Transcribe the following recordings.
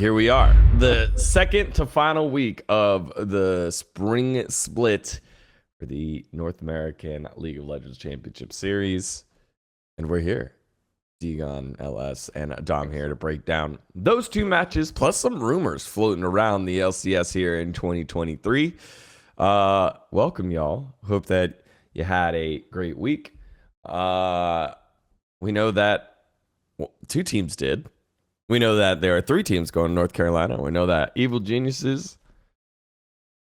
Here we are, the second to final week of the spring split for the North American League of Legends Championship Series. And we're here, Degon, LS, and Dom here to break down those two matches, plus some rumors floating around the LCS here in 2023. Welcome, y'all. Hope that you had a great week. We know that two teams did. We know that there are three teams going to North Carolina. We know that Evil Geniuses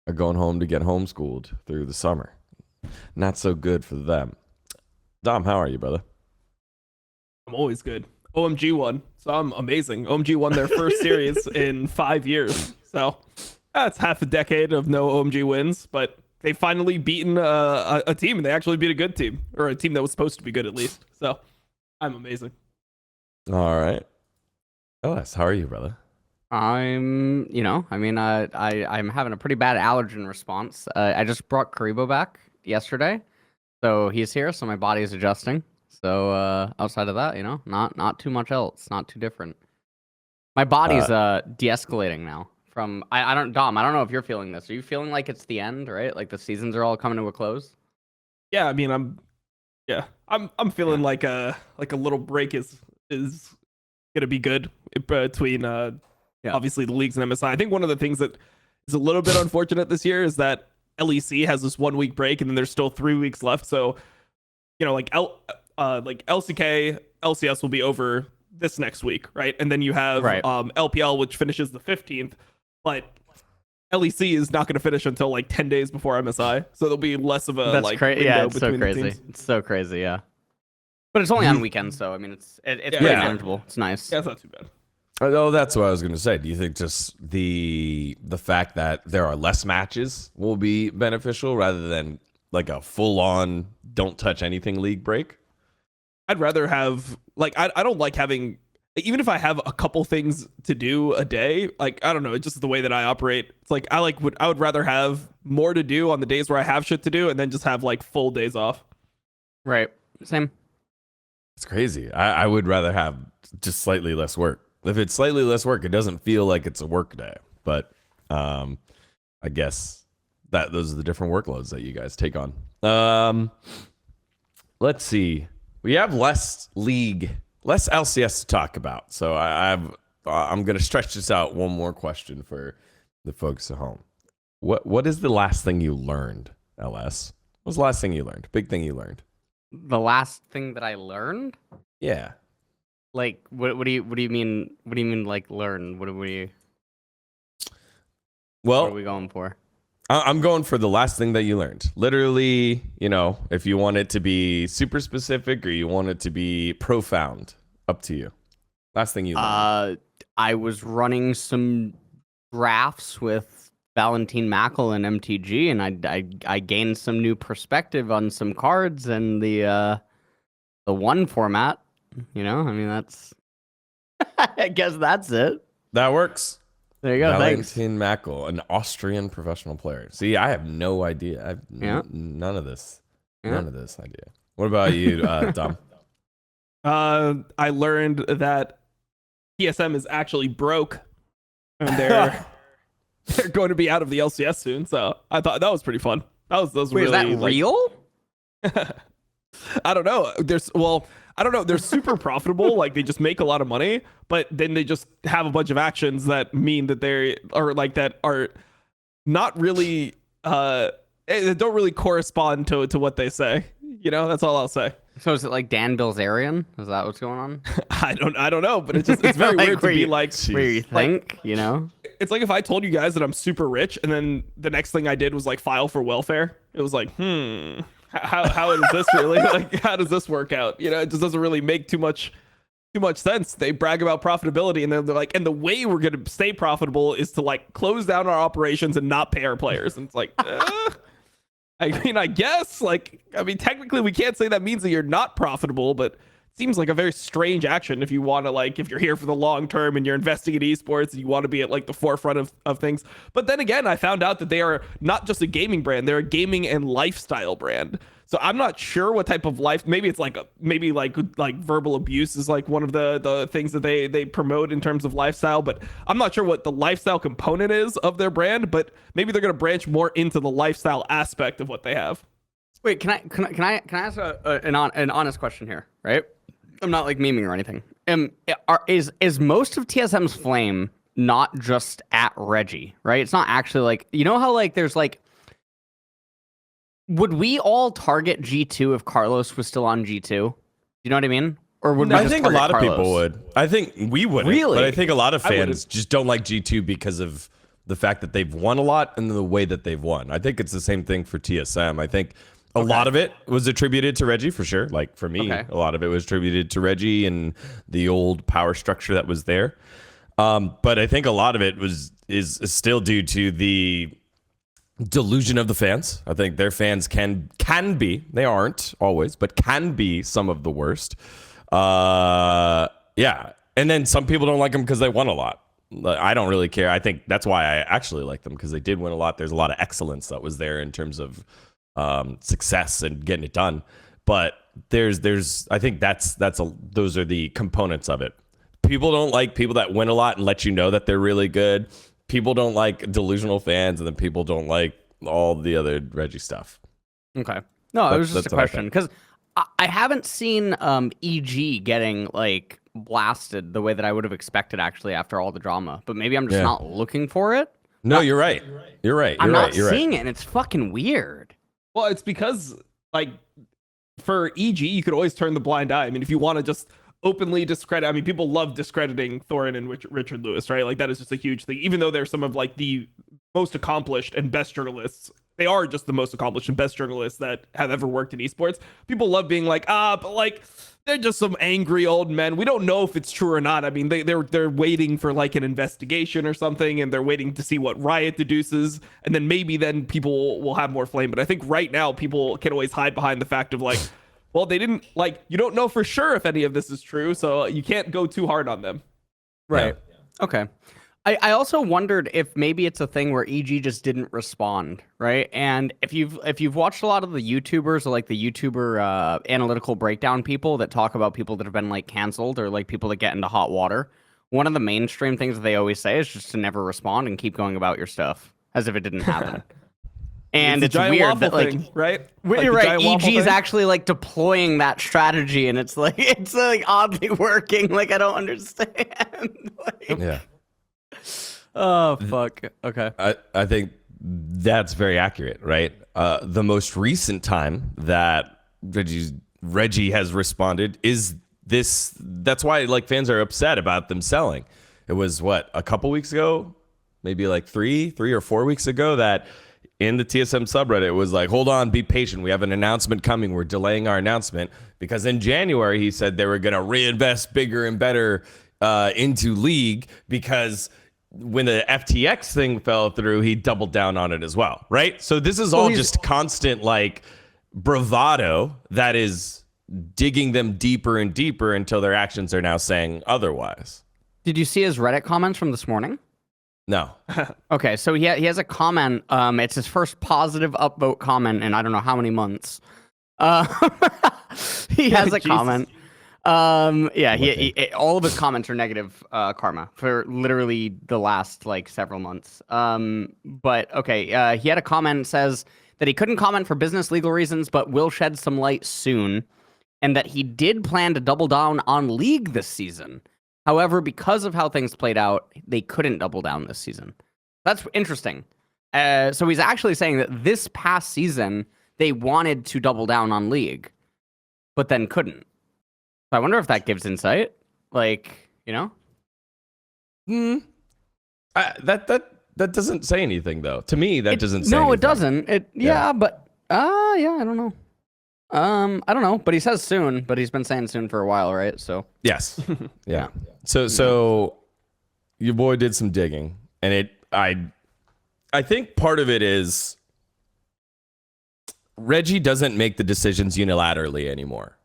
are going home to get homeschooled through the summer. Not so good for them. Dom, how are you, brother? I'm always good. OMG won, so I'm amazing. OMG won their first series in 5 years. So that's half a decade of no OMG wins, but they finally beaten a team, and they actually beat a good team, or a team that was supposed to be good at least. So I'm amazing. All right. LS, how are you, brother? I'm having a pretty bad allergen response. I just brought Karibo back yesterday, so he's here, so my body is adjusting. So outside of that, not too much else, not too different. My body's de-escalating now. Dom, I don't know if you're feeling this. Are you feeling like it's the end, right? Like the seasons are all coming to a close? Yeah, I mean, I'm feeling like a little break is gonna be good between obviously the leagues and MSI. I think one of the things that is a little bit unfortunate this year is that LEC has this 1 week break and then there's still 3 weeks left. So like LCK, LCS will be over this next week, right? And then you have LPL, which finishes the 15th, but LEC is not going to finish until like 10 days before MSI, so there'll be less of a window it's so between crazy. the teams. It's so crazy, yeah. But it's only on weekends, so I mean, it's pretty manageable. It's nice. Yeah, it's not too bad. Oh, that's what I was going to say. Do you think just the fact that there are less matches will be beneficial rather than like a full-on don't touch anything league break? I'd rather have I don't like having, even if I have a couple things to do a day, like I don't know, it's just the way that I operate. It's like I would rather have more to do on the days where I have shit to do and then just have like full days off. Right. Same. It's crazy. I would rather have just slightly less work. If it's slightly less work, it doesn't feel like it's a work day. But I guess that those are the different workloads that you guys take on. Let's see. We have less LCS to talk about. So I'm going to stretch this out one more question for the folks at home. What is the last thing you learned, LS? What was the last thing you learned? Big thing you learned? The last thing that I learned? Yeah. Like what do you mean? What do you mean like learn? What are we going for? I'm going for the last thing that you learned. Literally, if you want it to be super specific or you want it to be profound, up to you. Last thing you learned. I was running some drafts with Valentine Mackel and MTG, and I gained some new perspective on some cards and the one format. I mean, that's I guess that's it. That works. There you go. Valentine Mackel, an Austrian professional player. See, I have no idea. I have none of this. Yeah. None of this idea. What about you, Dom? I learned that TSM is actually broke, and they're going to be out of the LCS soon. So I thought that was pretty fun. That was Wait, really, is that real? I don't know. I don't know. They're super profitable. Like they just make a lot of money, but then they just have a bunch of actions that mean that they are that are not really they don't really correspond to what they say. That's all I'll say. So is it like Dan Bilzerian? Is that what's going on? I don't know, but it's very weird to be like where you think, It's like if I told you guys that I'm super rich and then the next thing I did was like file for welfare. It was like, how is this really how does this work out? It just doesn't really make too much sense. They brag about profitability and then they're like, and the way we're going to stay profitable is to like close down our operations and not pay our players. And it's like, I mean, I guess technically we can't say that means that you're not profitable, but it seems like a very strange action if you want to if you're here for the long term and you're investing in esports and you want to be at the forefront of things. But then again, I found out that they are not just a gaming brand, they're a gaming and lifestyle brand. So I'm not sure what type of life. Maybe it's like verbal abuse is like one of the things that they promote in terms of lifestyle. But I'm not sure what the lifestyle component is of their brand. But maybe they're going to branch more into the lifestyle aspect of what they have. Wait, can I ask an honest question here? Right, I'm not like memeing or anything. Is most of TSM's flame not just at Reggie? Right, it's not actually like, you know how like there's like. Would we all target G2 if Carlos was still on G2? You know what I mean? Or would we I just think a target lot of Carlos? people would. I think we wouldn't. Really? But I think a lot of fans just don't like G2 because of the fact that they've won a lot and the way that they've won. I think it's the same thing for TSM. I think a lot of it was attributed to Reggie for sure. Like for me, a lot of it was attributed to Reggie and the old power structure that was there. But I think a lot of it is still due to the delusion of the fans. I think their fans can be, they aren't always, but can be some of the worst. Yeah. And then some people don't like them because they won a lot. I don't really care. I think that's why I actually like them, because they did win a lot. There's a lot of excellence that was there in terms of success and getting it done. But I think those are the components of it. People don't like people that win a lot and let you know that they're really good. People don't like delusional fans, and then people don't like all the other Reggie stuff. Okay. No, it was just a question, because I haven't seen EG getting like blasted the way that I would have expected actually after all the drama. But maybe I'm just not looking for it. No, you're right. You're right. I'm not seeing it, and it's fucking weird. Well, it's because like for EG, you could always turn the blind eye. I mean, if you want to just openly discredit, I mean, people love discrediting Thorin and Richard Lewis, right? Like that is just a huge thing. Even though they're some of like the most accomplished and best journalists, they are just the most accomplished and best journalists that have ever worked in esports. People love being like, but like they're just some angry old men. We don't know if it's true or not. I mean, they're waiting for like an investigation or something, and they're waiting to see what Riot deduces, and then maybe then people will have more flame. But I think right now people can always hide behind the fact of like, well, they didn't, like, you don't know for sure if any of this is true, so you can't go too hard on them. Right. Yeah. Okay. I also wondered if maybe it's a thing where EG just didn't respond, right? And if you've watched a lot of the YouTubers, or like the YouTuber analytical breakdown people that talk about people that have been like canceled, or like people that get into hot water, one of the mainstream things that they always say is just to never respond and keep going about your stuff as if it didn't happen. And it's weird that like thing, right? You're right. EG is actually like deploying that strategy, and it's like oddly working. Like I don't understand. Yeah. Oh fuck. Okay. I think that's very accurate, right? The most recent time that Reggie has responded is this. That's why like fans are upset about them selling. It was what, a couple weeks ago, maybe like three or 4 weeks ago, that in the TSM subreddit it was like, hold on, be patient. We have an announcement coming. We're delaying our announcement because in January he said they were going to reinvest bigger and better into League, because when the FTX thing fell through, he doubled down on it as well, right? So this is all just constant like bravado that is digging them deeper and deeper until their actions are now saying otherwise. Did you see his Reddit comments from this morning? No. Okay, so he has a comment. It's his first positive upvote comment in I don't know how many months. He has a comment. All of his comments are negative karma for literally the last like several months. But okay, he had a comment that says that he couldn't comment for business legal reasons, but will shed some light soon, and that he did plan to double down on League this season. However, because of how things played out, they couldn't double down this season. That's interesting. So he's actually saying that this past season they wanted to double down on League, but then couldn't. So I wonder if that gives insight. Like, you know? That doesn't say anything though. To me, that doesn't say anything. No, it doesn't. But I don't know. I don't know, but he says soon, but he's been saying soon for a while, right? So yes. Yeah. So your boy did some digging, and I think part of it is Reggie doesn't make the decisions unilaterally anymore.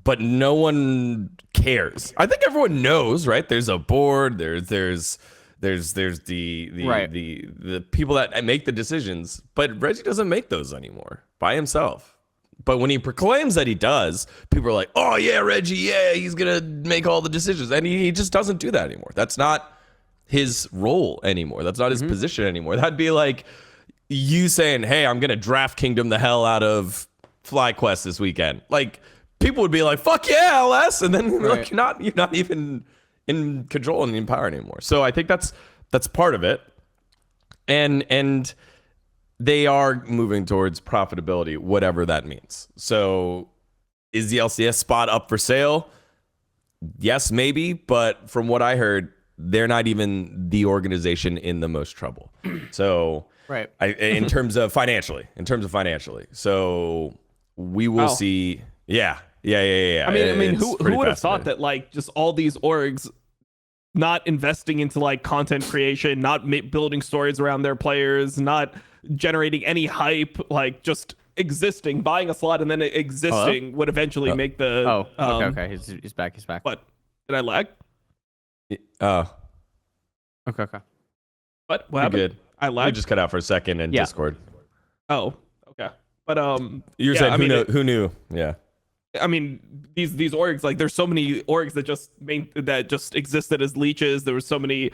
But no one cares. I think everyone knows, right? There's a board, there's the people that make the decisions, but Reggie doesn't make those anymore by himself. But when he proclaims that he does, people are like, oh yeah, Reggie, yeah, he's gonna make all the decisions. And he just doesn't do that anymore. That's not his role anymore. That's not his position anymore. That'd be like you saying, hey, I'm gonna draft kingdom the hell out of Flyquest this weekend. Like, people would be like, fuck yeah, LS, and then like you're not even in control and in power anymore. So I think that's part of it. And they are moving towards profitability, whatever that means. So is the LCS spot up for sale? Yes, maybe, but from what I heard, they're not even the organization in the most trouble. So in terms of financially. So we will see. Yeah. I mean, who would have thought that like just all these orgs not investing into like content creation, not building stories around their players, not generating any hype, like just existing, buying a slot and then existing would eventually make the. Okay. He's back. What? Did I lag? Okay. What happened? Good. I lagged. We just cut out for a second in Discord. Oh, okay. But you're saying who knew? Yeah. I mean, these orgs, like there's so many orgs that just existed as leeches. There was so many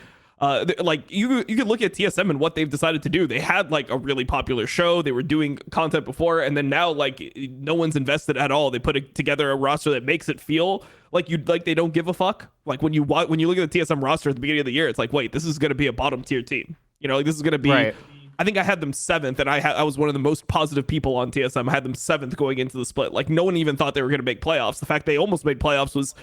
like you could look at TSM and what they've decided to do. They had like a really popular show. They were doing content before, and then now like no one's invested at all. They put together a roster that makes it feel like they don't give a fuck. Like when you look at the TSM roster at the beginning of the year, it's like, wait, this is going to be a bottom tier team. You know, like this is going to be. Right. I think I had them 7th, and I was one of the most positive people on TSM. I had them 7th going into the split. Like no one even thought they were going to make playoffs. The fact they almost made playoffs was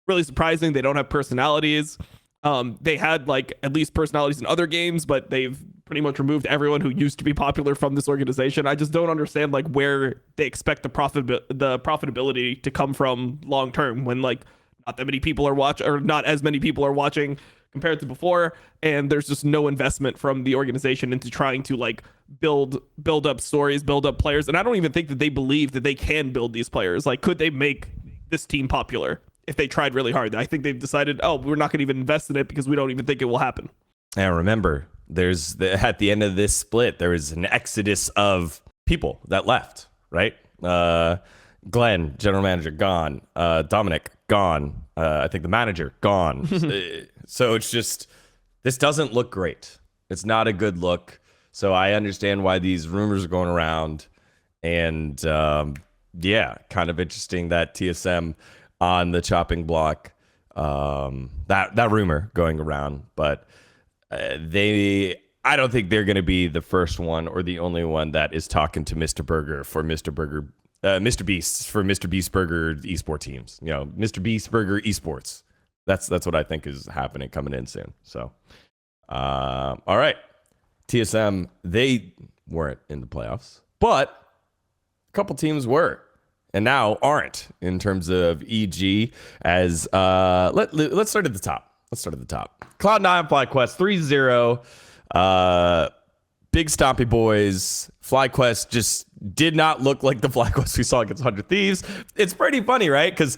really surprising. They don't have personalities. They had like at least personalities in other games, but they've pretty much removed everyone who used to be popular from this organization. I just don't understand like where they expect the profitability to come from long term when like not that many people are watching, or not as many people are watching compared to before, and there's just no investment from the organization into trying to like build up stories, build up players. And I don't even think that they believe that they can build these players. Like, could they make this team popular if they tried really hard? I think they've decided, we're not going to even invest in it because we don't even think it will happen. And remember, at the end of this split, there was an exodus of people that left, right? Glenn, general manager, gone. Dominic, gone. I think the manager, gone. So it's just, this doesn't look great. It's not a good look. So I understand why these rumors are going around. And kind of interesting that TSM on the chopping block, that rumor going around. But I don't think they're going to be the first one or the only one that is talking to Mr. Burger for Mr. Beast for Mr. Beast Burger esports teams. You know, Mr. Beast Burger esports. That's what I think is happening coming in soon. So, all right, TSM, they weren't in the playoffs, but a couple teams were, and now aren't in terms of EG. As let's start at the top. Cloud9 Flyquest 3-0. Big stompy boys. Flyquest just did not look like the Flyquest we saw against 100 Thieves. It's pretty funny, right? Because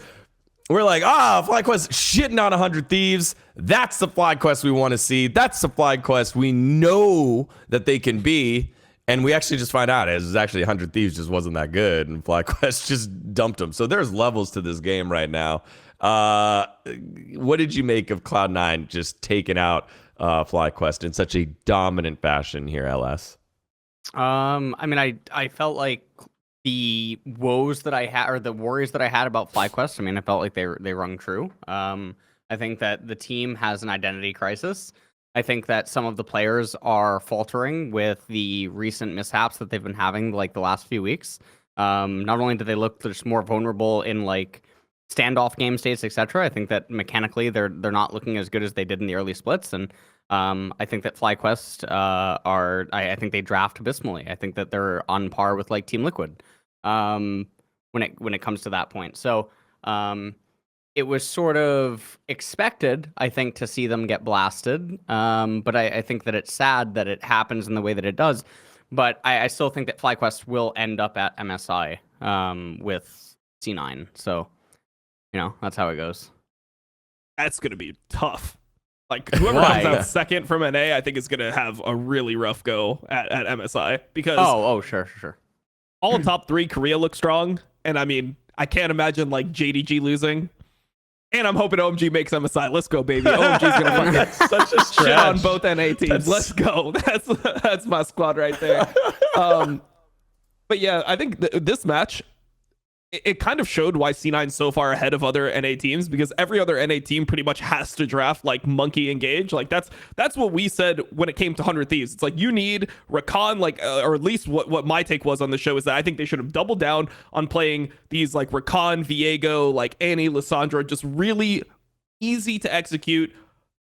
we're like, Flyquest shitting on 100 Thieves. That's the Flyquest we want to see. That's the Flyquest we know that they can be. And we actually just find out it was actually 100 Thieves just wasn't that good, and Flyquest just dumped them. So there's levels to this game right now. What did you make of Cloud9 just taking out Flyquest in such a dominant fashion here, LS? I mean, I felt like the woes that I had, or the worries that I had about Flyquest, I mean, I felt like they rung true. I think that the team has an identity crisis. I think that some of the players are faltering with the recent mishaps that they've been having like the last few weeks. Not only do they look just more vulnerable in like standoff game states, etc. I think that mechanically they're not looking as good as they did in the early splits, and I think that Flyquest I think they draft abysmally. I think that they're on par with like Team Liquid when it comes to that point. So it was sort of expected, I think, to see them get blasted. But I think that it's sad that it happens in the way that it does. But I still think that Flyquest will end up at MSI with C9. So, you know, that's how it goes. That's going to be tough. Like, whoever comes out second from NA, I think is going to have a really rough go at MSI. Because Oh, sure. all top 3, Korea looks strong. And I mean, I can't imagine like JDG losing. And I'm hoping OMG makes MSI. Let's go, baby. OMG's gonna fucking Such a shit on stretch. both NA teams. Let's go. That's my squad right there. But yeah, I think this match, it kind of showed why C9's so far ahead of other NA teams, because every other NA team pretty much has to draft like Monkey Engage. Like that's what we said when it came to 100 Thieves. It's like you need Rakan, like or at least what my take was on the show is that I think they should have doubled down on playing these like Rakan, Viego, like Annie, Lissandra, just really easy to execute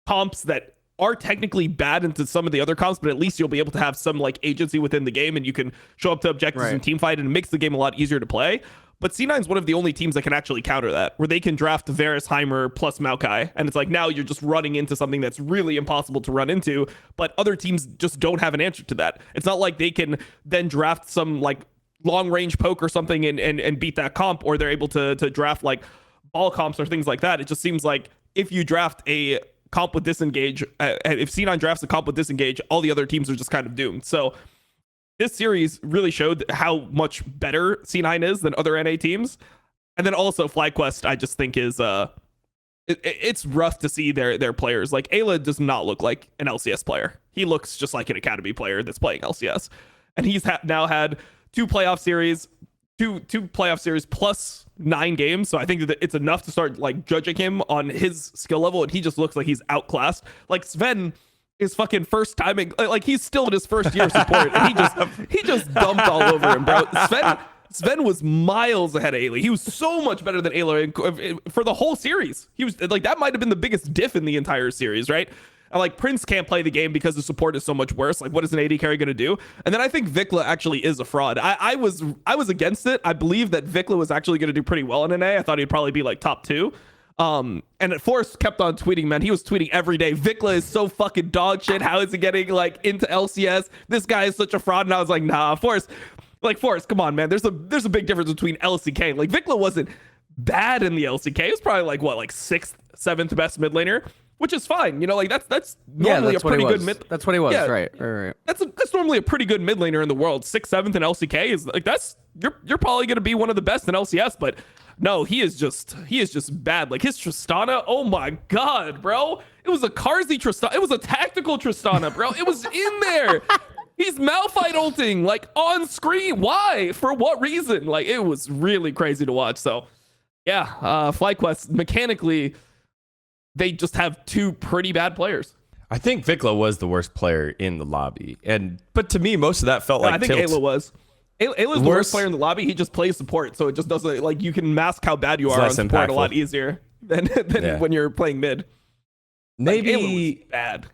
comps that are technically bad into some of the other comps, but at least you'll be able to have some like agency within the game and you can show up to objectives and team fight, and it makes the game a lot easier to play. But C9 is one of the only teams that can actually counter that, where they can draft Varisheimer plus Maokai. And it's like now you're just running into something that's really impossible to run into. But other teams just don't have an answer to that. It's not like they can then draft some like long range poke or something and beat that comp, or they're able to draft like ball comps or things like that. It just seems like if you draft a comp with disengage, if C9 drafts a comp with disengage, all the other teams are just kind of doomed. So this series really showed how much better C9 is than other NA teams. And then also Flyquest, I just think is it's rough to see their players. Like Eyla does not look like an LCS player. He looks just like an academy player that's playing LCS. And he's now had two playoff series plus 9 games. So I think that it's enough to start like judging him on his skill level, and he just looks like he's outclassed. Like Sven is fucking first timing, like he's still in his first year of support, and he just dumped all over him, bro. Sven was miles ahead of Eyla. He was so much better than Eyla for the whole series. He was like, that might have been the biggest diff in the entire series, right? And like Prince can't play the game because the support is so much worse. Like, what is an AD carry going to do? And then I think Vicla actually is a fraud. I was against it. I believe that Vicla was actually going to do pretty well in NA. I thought he'd probably be like top 2. And Forrest kept on tweeting, man. He was tweeting every day. Vicla is so fucking dog shit. How is he getting like into LCS? This guy is such a fraud. And I was like, nah, Forrest, come on, man. There's a big difference between LCK. Like Vicla wasn't bad in the LCK. He was probably like what, like 6th, 7th best mid laner, which is fine. You know, like that's normally a pretty good mid. That's what he was. Yeah, right. That's normally a pretty good mid laner in the world. 6th, 7th in LCK is like you're probably gonna be one of the best in LCS, but no, he is just bad. Like his Tristana, oh my god, bro. It was a Karzi Tristana. It was a tactical Tristana, bro. It was in there. He's malphite ulting like on screen. Why? For what reason? Like it was really crazy to watch. So yeah, Flyquest mechanically, they just have 2 pretty bad players. I think Vicla was the worst player in the lobby, but to me, most of that felt like I think tilt. Eyla was. Ayla's the worst player in the lobby. He just plays support, so it just doesn't like you can mask how bad you are on support a lot easier than when you're playing mid. Maybe like, Ayla was bad.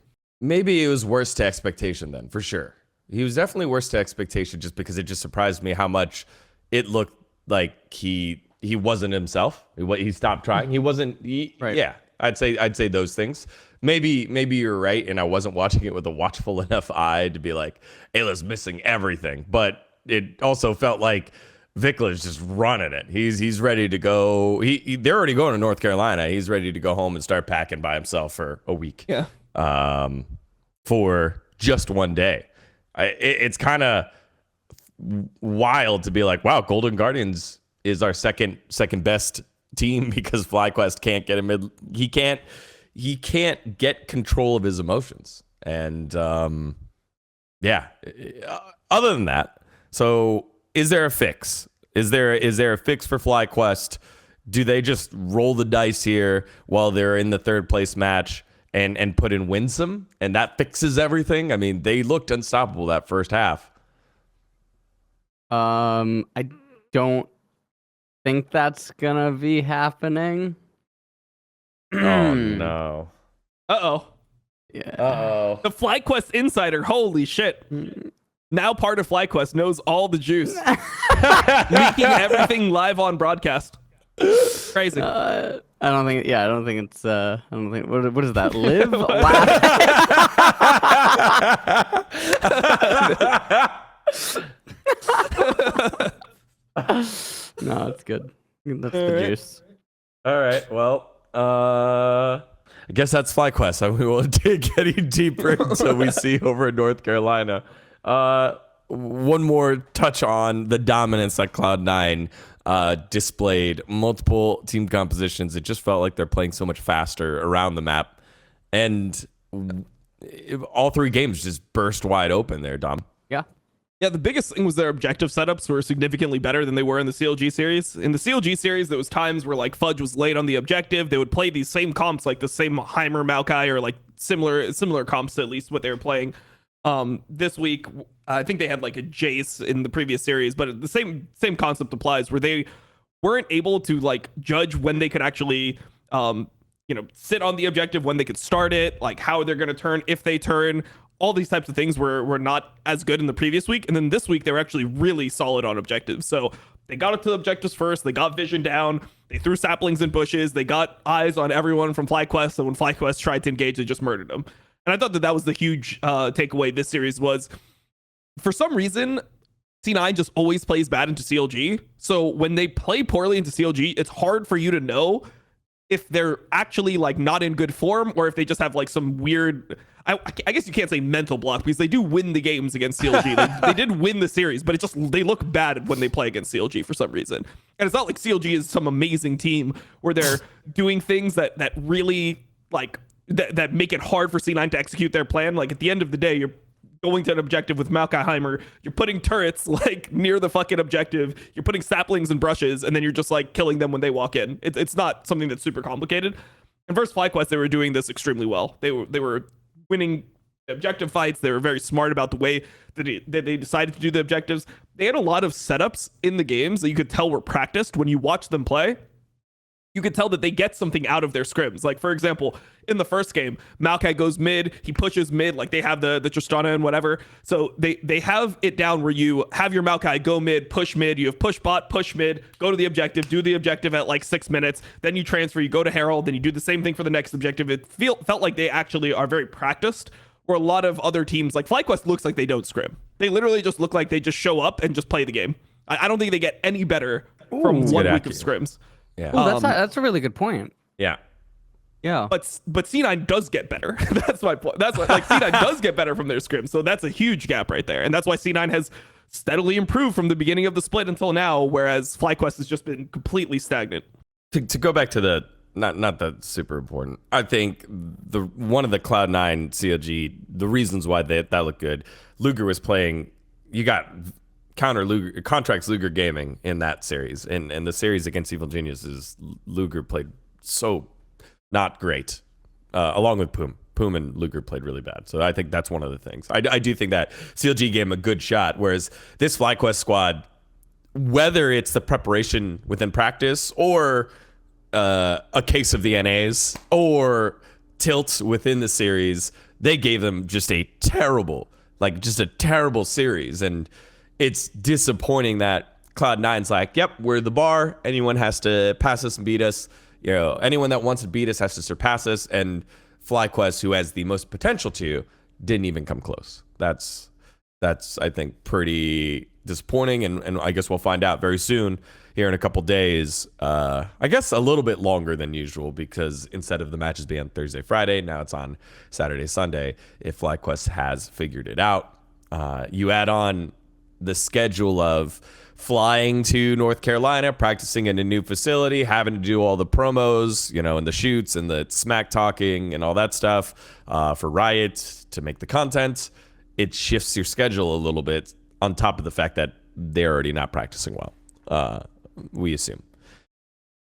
Maybe it was worse to expectation then, for sure. He was definitely worse to expectation, just because it just surprised me how much it looked like he wasn't himself. He stopped trying. He wasn't. Right. Yeah, I'd say those things. Maybe you're right, and I wasn't watching it with a watchful enough eye to be like, Ayla's missing everything. But it also felt like Vicla's just running it. He's ready to go. They're already going to North Carolina. He's ready to go home and start packing by himself for a week. Yeah. For just one day. It's kind of wild to be like, wow, Golden Guardians is our second best team because Flyquest can't get him. He can't get control of his emotions. And yeah. Other than that, so is there a fix? Is there a fix for Flyquest? Do they just roll the dice here while they're in the 3rd place match and put in Winsome, and that fixes everything? I mean, they looked unstoppable that first half. I don't think that's gonna be happening. Oh no. Uh-oh. Yeah. Uh-oh. The Flyquest insider, holy shit. Now part of Flyquest knows all the juice. Leaking everything live on broadcast. Crazy. I don't think it's what is that? Live? Laugh? No, it's good. That's the juice. All right. Well, I guess that's Flyquest. We won't dig any deeper until we see over in North Carolina. one more touch on the dominance that Cloud9 displayed. Multiple team compositions. It just felt like they're playing so much faster around the map. And all 3 games just burst wide open there, Dom. Yeah. Yeah, the biggest thing was their objective setups were significantly better than they were in the CLG series. In the CLG series, there was times where like Fudge was late on the objective. They would play these same comps, like the same Heimer, Maokai, or like similar comps to at least what they were playing. This week, I think they had like a Jace in the previous series, but the same concept applies, where they weren't able to like judge when they could actually sit on the objective, when they could start it, like how they're going to turn, if they turn. All these types of things were not as good in the previous week. And then this week, they were actually really solid on objectives. So they got up to the objectives first. They got vision down. They threw saplings in bushes. They got eyes on everyone from Flyquest. And when Flyquest tried to engage, they just murdered them. And I thought that was the huge takeaway this series was, for some reason, C9 just always plays bad into CLG. So when they play poorly into CLG, it's hard for you to know if they're actually like not in good form or if they just have like some weird, I guess you can't say mental block, because they do win the games against CLG. They did win the series, but they look bad when they play against CLG for some reason. And it's not like CLG is some amazing team where they're doing things that really like that make it hard for C9 to execute their plan. Like at the end of the day, you're going to an objective with Maokai Heimer, you're putting turrets like near the fucking objective, you're putting saplings and brushes, and then you're just like killing them when they walk in. It's not something that's super complicated. And versus Flyquest, they were doing this extremely well. They were winning objective fights. They were very smart about the way that they decided to do the objectives. They had a lot of setups in the games that you could tell were practiced. When you watch them play, you could tell that they get something out of their scrims. Like, for example, in the first game, Maokai goes mid, he pushes mid, like they have the Tristana and whatever. So they have it down where you have your Maokai go mid, you have push bot, push mid, go to the objective, do the objective at like 6 minutes, then you transfer, you go to Herald, then you do the same thing for the next objective. It felt like they actually are very practiced, where a lot of other teams, like Flyquest, looks like they don't scrim. They literally just look like they just show up and just play the game. I don't think they get any better from 1 week of scrims. Yeah. Ooh, that's a really good point. Yeah. Yeah. But C9 does get better. That's my point. That's why, like, C9 does get better from their scrims. So that's a huge gap right there. And that's why C9 has steadily improved from the beginning of the split until now, whereas Flyquest has just been completely stagnant. To go back to the not that super important. I think one of the Cloud9 CLG, the reasons why that looked good, Luger was playing. You got contracts Luger Gaming in that series, and the series against Evil Geniuses, Luger played so not great, along with Poom and Luger played really bad. So I think that's one of the things. I do think that CLG gave him a good shot, whereas this Flyquest squad, whether it's the preparation within practice or a case of the NAs or tilts within the series, they gave them just a terrible series. And it's disappointing that Cloud9's like, yep, we're the bar. Anyone has to pass us and beat us. You know, anyone that wants to beat us has to surpass us. And Flyquest, who has the most potential to, didn't even come close. That's I think pretty disappointing. And I guess we'll find out very soon here in a couple days. I guess a little bit longer than usual, because instead of the matches being on Thursday, Friday, now it's on Saturday, Sunday. If Flyquest has figured it out, you add on the schedule of flying to North Carolina, practicing in a new facility, having to do all the promos, and the shoots and the smack talking and all that stuff for Riot to make the content. It shifts your schedule a little bit, on top of the fact that they're already not practicing well, we assume.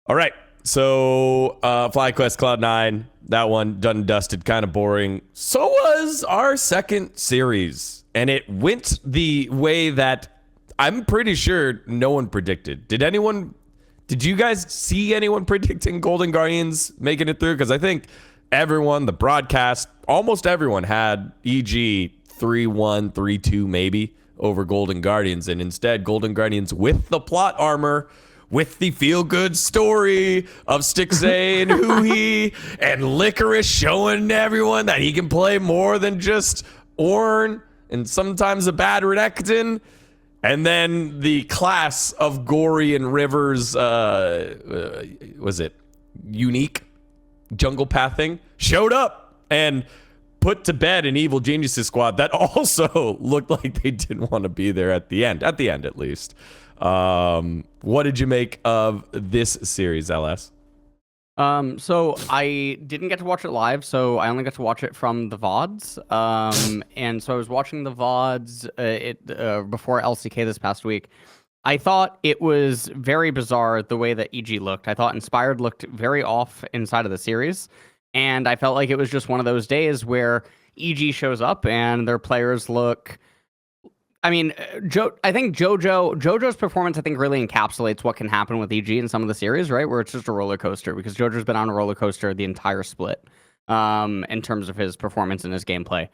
All right, so Flyquest Cloud9, that one done and dusted, kind of boring. So was our second series. And it went the way that I'm pretty sure no one predicted. Did you guys see anyone predicting Golden Guardians making it through? Because I think everyone, the broadcast, almost everyone had EG 3-1, 3-2 maybe over Golden Guardians. And instead, Golden Guardians with the plot armor, with the feel-good story of Stixay and Huhi and Licorice showing everyone that he can play more than just Ornn and sometimes a bad Renekton. And then the class of Gory and Rivers, was it unique jungle pathing, showed up. And put to bed an Evil Geniuses squad that also looked like they didn't want to be there at the end at least. What did you make of this series, LS? So I didn't get to watch it live, so I only got to watch it from the VODs. And so I was watching the VODs before LCK this past week. I thought it was very bizarre the way that EG looked. I thought Inspired looked very off inside of the series. And I felt like it was just one of those days where EG shows up and their players look... I mean, I think JoJo's performance, I think, really encapsulates what can happen with EG in some of the series, right? Where it's just a roller coaster, because JoJo's been on a roller coaster the entire split in terms of his performance and his gameplay.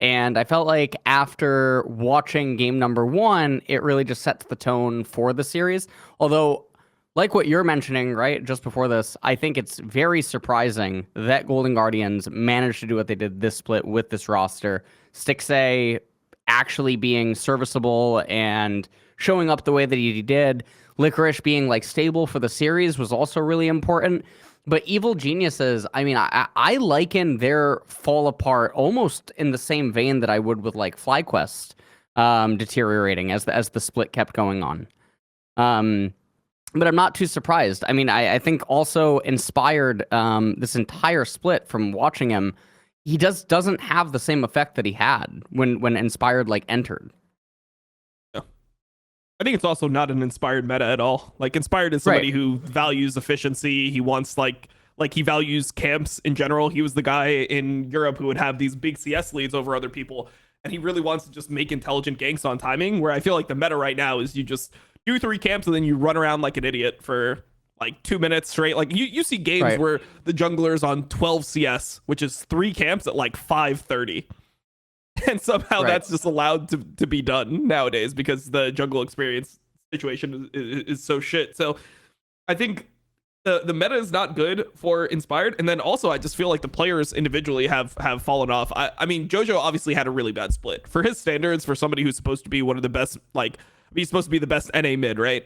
And I felt like after watching game number 1, it really just sets the tone for the series. Although, like what you're mentioning, right, just before this, I think it's very surprising that Golden Guardians managed to do what they did this split with this roster. Stixxay actually being serviceable and showing up the way that he did. Licorice being like stable for the series was also really important. But Evil Geniuses, I mean, I liken their fall apart almost in the same vein that I would with like Flyquest deteriorating as the split kept going on. But I'm not too surprised. I mean, I think also Inspired this entire split from watching him, he doesn't have the same effect that he had when Inspired like entered. Yeah. I think it's also not an Inspired meta at all. Like Inspired is somebody who values efficiency. He wants like he values camps in general. He was the guy in Europe who would have these big CS leads over other people, and he really wants to just make intelligent ganks on timing. Where I feel like the meta right now is you just do 3 camps and then you run around like an idiot for like 2 minutes straight. Like you see games where the jungler's on 12 CS, which is 3 camps at like 5:30. And somehow that's just allowed to be done nowadays because the jungle experience situation is so shit. So I think the meta is not good for Inspired. And then also I just feel like the players individually have fallen off. I mean, JoJo obviously had a really bad split. For his standards, for somebody who's supposed to be one of the best, like he's supposed to be the best NA mid, right?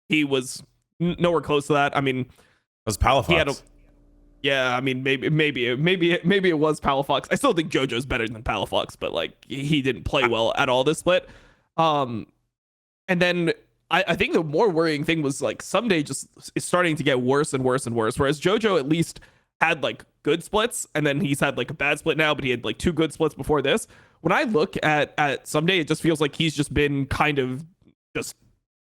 He was nowhere close to that. I mean, It was Palafox. Yeah, I mean, maybe it was Palafox. I still think JoJo's better than Palafox, but like he didn't play well at all this split. And then I think the more worrying thing was like Someday just is starting to get worse and worse and worse. Whereas JoJo at least had like good splits, and then he's had like a bad split now, but he had like 2 good splits before this. When I look at Someday, it just feels like he's just been kind of just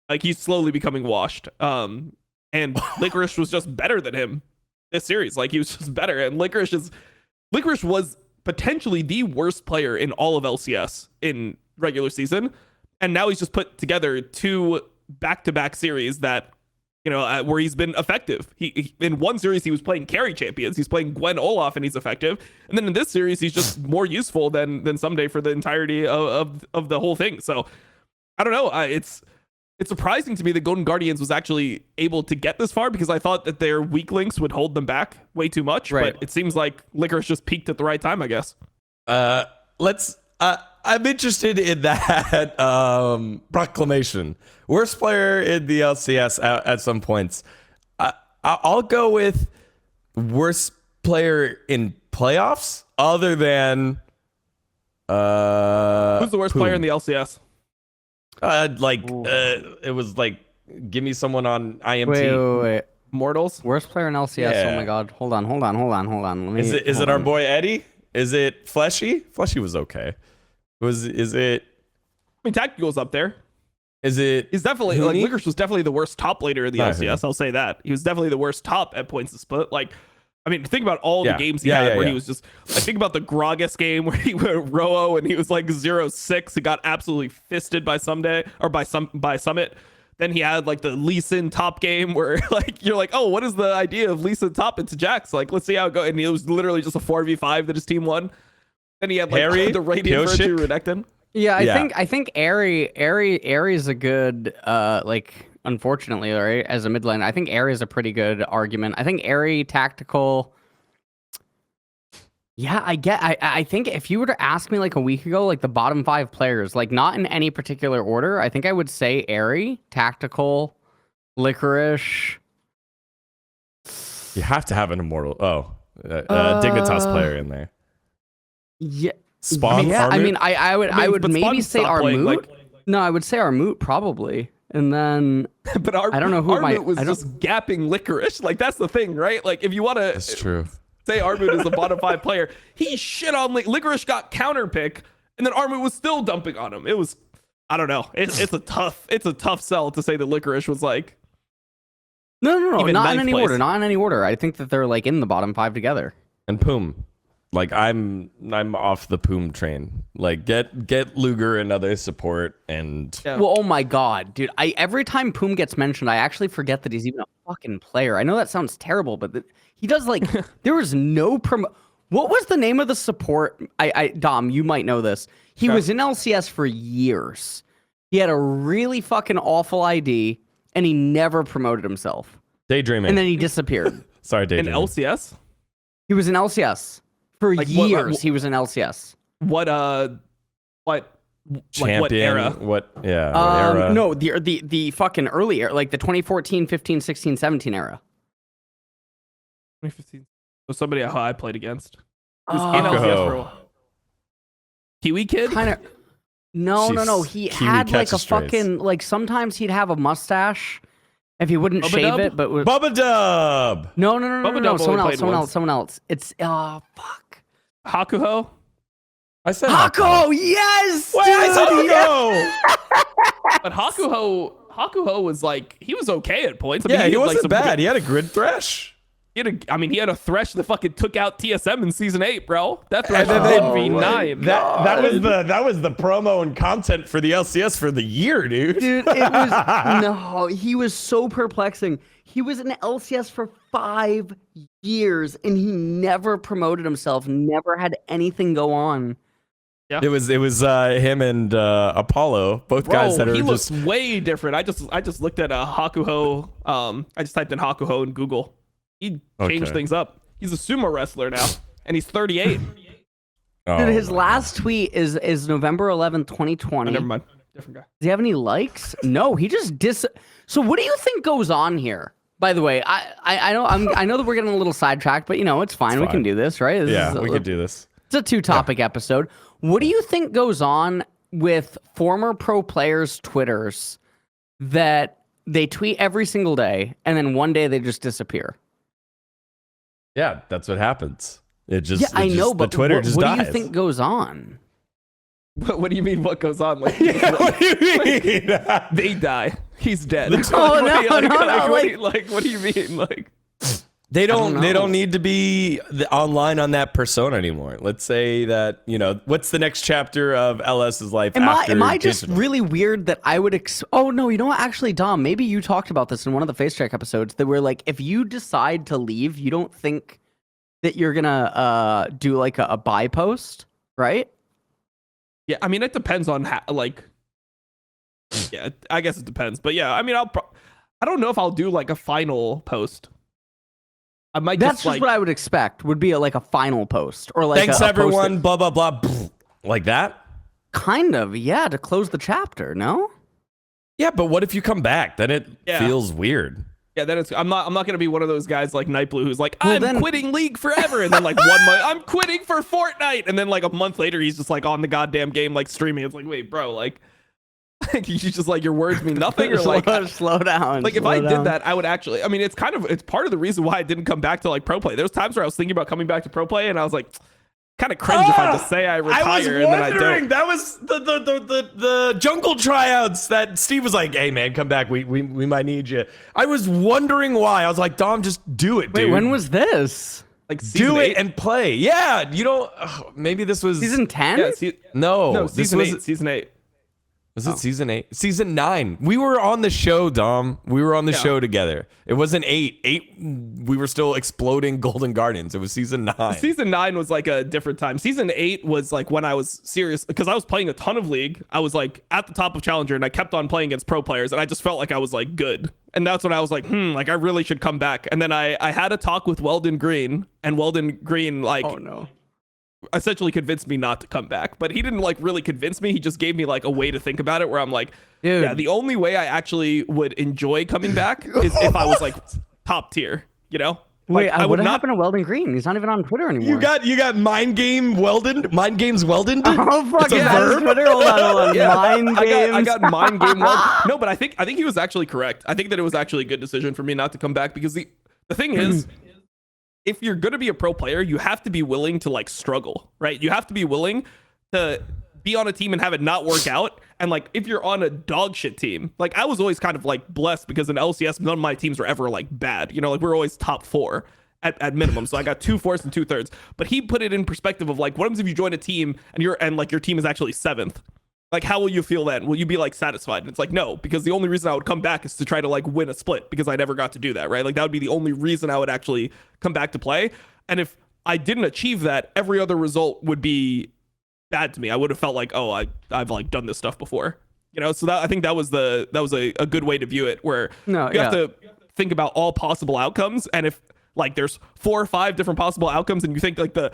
like he's slowly becoming washed. And Licorice was just better than him this series. Like he was just better. And Licorice was potentially the worst player in all of LCS in regular season. And now he's just put together 2 back-to-back series that, you know, where he's been effective. He in one series he was playing carry champions. He's playing Gwen Olaf and he's effective. And then in this series he's just more useful than Someday for the entirety of the whole thing. So I don't know. It's surprising to me that Golden Guardians was actually able to get this far, because I thought that their weak links would hold them back way too much. But it seems like Licorice just peaked at the right time, I guess. I'm interested in that proclamation. Worst player in the LCS at some points. I'll go with worst player in playoffs, other than who's the worst player in the LCS? It was like, give me someone on IMT. Wait. Mortals? Worst player in LCS. Yeah. Oh my god. Hold on. Is it our boy Eddie? Is it Fleshy? Fleshy was okay. Is it? I mean, Tactical's up there. Is it? He's definitely like Licorice was definitely the worst top laner in the Not LCS. Hooney. I'll say that. He was definitely the worst top at points to split. Like, I mean, think about all the games he had where he was just. I think about the Gragas game where he went Rowo and he was like 0-6. He got absolutely fisted by Someday or by Summit. Then he had like the Lee Sin top game where like you're like, oh, what is the idea of Lee Sin top into Jax? Like, let's see how it goes. And it was literally just a 4v5 that his team won. Then he had like Harry, the Radiant Virtue Renekton. Yeah, I think Airy is a good like, unfortunately, right, as a mid lane, I think Airy is a pretty good argument. I think Airy Tactical. Yeah, I think if you were to ask me like a week ago, like the bottom 5 players, like not in any particular order, I think I would say Airy, Tactical, Licorice. You have to have an immortal. Dignitas player in there. Yeah. Spawn. Yeah, I Armoot? mean, I would but maybe Spawn say stopped playing, Armoot. No, I would say Armoot probably, and then But I don't know who Armoot was I don't- just gapping licorice. Like that's the thing, right? Like if you want to That's true. say Armoot is a bottom 5 player, he shit on licorice, got counter pick, and then Armoot was still dumping on him. It was, I don't know. It's a tough sell to say that licorice was like. no, Even not in ninth any place. order, not in any order. I think that they're like in the bottom 5 together. And Poom. Like I'm off the Poom train. Like get Luger another support and Yeah. Well, oh my god, dude! Every time Poom gets mentioned, I actually forget that he's even a fucking player. I know that sounds terrible, but he does like there was no promo. What was the name of the support? Dom, you might know this. He was in LCS for years. He had a really fucking awful ID, and he never promoted himself. Daydreaming. And then he disappeared. Sorry, In Daydreaming. LCS? He was in LCS for Like, years. He was in LCS. What Champion. what era? What era? No, the fucking early era, like the 2014, 15, 16, 17 era. 2015. Was somebody I played against. He was in Oh, LCS for a while. Kiwi kid? kind of. No. Jeez. He Kiwi had like a catches strays. fucking like. Sometimes he'd have a mustache if he wouldn't Bubba shave Dub? it. But was, Bubba Dub. no. Bubba Dub Someone only else. played once. Someone else. It's fuck. Hakuho? I said Hakuho, yes. Wait, I said dude, Hakuho. But Hakuho was like, he was okay at points. I Yeah, he had, like, wasn't some bad. good- He had a grid thresh. He had a thresh that fucking took out TSM in season 8, bro. That thresh And then was they- V9. That was the promo and content for the LCS for the year, dude. Dude, it was no. He was so perplexing. He was in LCS for 5 years, and he never promoted himself. Never had anything go on. It was him and Apollo, both guys that he are looks just way different. I just looked at Hakuho. I just typed in Hakuho in Google. He changed Okay. things up. He's a sumo wrestler now, and he's 38. oh, Dude, his my last tweet is November 11th, 2020. Oh, never mind. Different guy. Does he have any likes? No, he just So what do you think goes on here? By the way, I know I know that we're getting a little sidetracked, but you know it's fine. We can fine. do this, right? This Yeah, is we could do this. It's a 2-topic episode. What do you think goes on with former pro players' Twitters that they tweet every single day and then one day they just disappear? Yeah, that's what happens. It just Yeah, I know, the but Twitter what, just what dies. do you think goes on? What do you mean? What goes on? Like, What do you mean? they die. He's dead. Oh, What do you- no, no, what do you mean? Like, They don't. don't They know. don't need to be online on that persona anymore. Let's say that what's the next chapter of LS's life after Am I just digital? really weird that I would oh no, you know what, actually Dom, maybe you talked about this in one of the Facecheck episodes that were like, if you decide to leave, you don't think that you're gonna do like a buy post, right? yeah, I mean, it depends on how. Like, yeah, I guess it depends. But yeah, I mean, I don't know if I'll do like a final post. I might That's just just like. what I would expect would be like a final post or like Thanks a post everyone. that- Blah blah blah. Like that. kind of, yeah, to close the chapter, no? Yeah, but what if you come back? Then it Yeah. feels weird. Yeah, then I'm not gonna be one of those guys like Nightblue who's like, Well, I'm then- quitting League forever, and then like 1 month I'm quitting for Fortnite, and then like a month later he's just like on the goddamn game like streaming. It's like, wait, bro, like you just like your words mean nothing, or like slow down. like if slow I down. did that, I would actually. I mean, it's part of the reason why I didn't come back to like pro play. There was times where I was thinking about coming back to pro play, and I was like, kind of cringe if I just say I retire I was and then I wondering. don't. That was the jungle tryouts that Steve was like, "Hey man, come back. We might need you." I was wondering why. I was like, "Dom, just do it, Wait, dude. when was this? Like season do it 8? and play?" Yeah, you don't. Maybe this was Season 10? Yeah, No, this season was 8. Season 8. Was it season 8? Season 9. We were on the show, Dom. We were on the show together. It wasn't 8. 8, we were still exploding Golden Guardians. It was season 9. Season 9 was like a different time. Season 8 was like when I was serious because I was playing a ton of League. I was like at the top of Challenger and I kept on playing against pro players and I just felt like I was like good. And that's when I was like, like I really should come back. And then I had a talk with Weldon Green, and Weldon Green like Oh no. essentially convinced me not to come back. But he didn't like really convince me. He just gave me like a way to think about it where I'm like, Dude. yeah, the only way I actually would enjoy coming back is if I was like top tier, you know? Wait, I what would not. happened to Weldon Green? He's not even on Twitter anymore. You got mind games Weldon. Oh fuck! It's a Is that his verb? Twitter? Hold on. Yeah, Mind games. I got mind game. No, but I think he was actually correct. I think that it was actually a good decision for me not to come back because the thing is, if you're gonna be a pro player, you have to be willing to like struggle, right? You have to be willing to be on a team and have it not work out. And like if you're on a dog shit team, like I was always kind of like blessed because in LCS none of my teams were ever like bad. You know, like we're always top 4 at minimum. So I got 2 fourths and 2/3. But he put it in perspective of like, what happens if you join a team and your team is actually 7th? Like how will you feel then? Will you be like satisfied? And it's like no, because the only reason I would come back is to try to like win a split because I never got to do that, right? Like that would be the only reason I would actually come back to play. And if I didn't achieve that, every other result would be bad to me. I would have felt like, oh, I've like done this stuff before, you know. So I think that was a good way to view it, where you have to think about all possible outcomes, and if like there's 4 or 5 different possible outcomes, and you think like the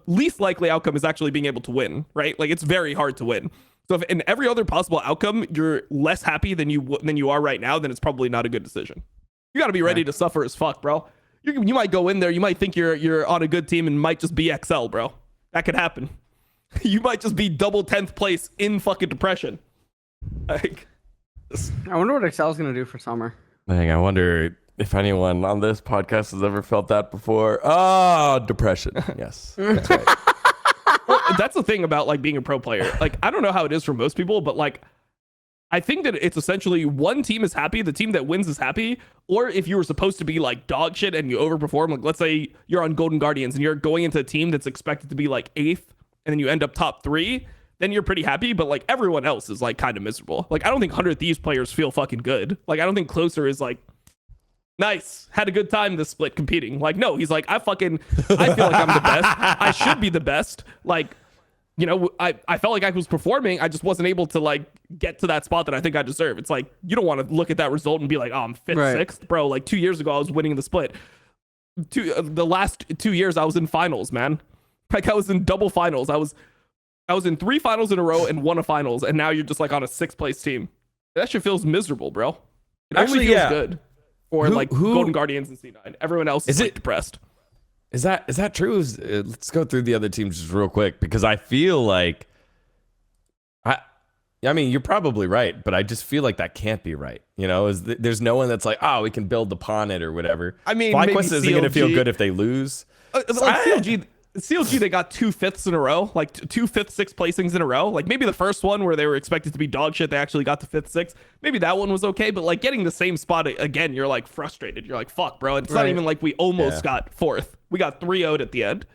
least likely outcome is actually being able to win, right? Like it's very hard to win. So if in every other possible outcome you're less happy than you are right now, then it's probably not a good decision. You got to be ready to suffer as fuck, bro. You might go in there, you might think you're on a good team and might just be XL, bro. That could happen. You might just be double 10th place in fucking depression. Like, I wonder what Excel's gonna do for summer. Dang, I wonder if anyone on this podcast has ever felt that before. Oh, depression. Yes, that's right. well, that's the thing about like being a pro player. Like, I don't know how it is for most people, but like, I think that it's essentially one team is happy, the team that wins is happy, or if you were supposed to be like dog shit and you overperform, like let's say you're on Golden Guardians and you're going into a team that's expected to be like 8th, and then you end up top 3, then you're pretty happy, but like everyone else is like kind of miserable. Like I don't think 100 Thieves players feel fucking good. Like I don't think Closer is like, nice, had a good time this split competing. Like no, he's like, I feel like I'm the best. I should be the best. Like, you know, I felt like I was performing. I just wasn't able to like get to that spot that I think I deserve. It's like, you don't want to look at that result and be like, oh, I'm 5th, Right. 6th. Bro, like 2 years ago, I was winning the split. The last 2 years, I was in finals, man. Like I was in double finals. I was in 3 finals in a row and won a finals, and now you're just like on a 6th place team. That shit feels miserable, bro. It Actually, only feels yeah. good for like Golden Guardians and C9. Everyone else is like depressed. Is that true? Let's go through the other teams just real quick, because I feel like I mean, you're probably right, but I just feel like that can't be right. You know, there's no one that's like, oh, we can build upon it or whatever. I mean, Flyquest isn't going to feel CLG. good if they lose. Like CLG, they got 2 5ths in a row, like 2 5th, 6th placings in a row. Like maybe the first one where they were expected to be dog shit, they actually got to 5th, 6th. Maybe that one was okay, but like getting the same spot again, you're like frustrated. You're like, fuck, bro. It's not even like we almost got 4th. We got 3-0'd at the end.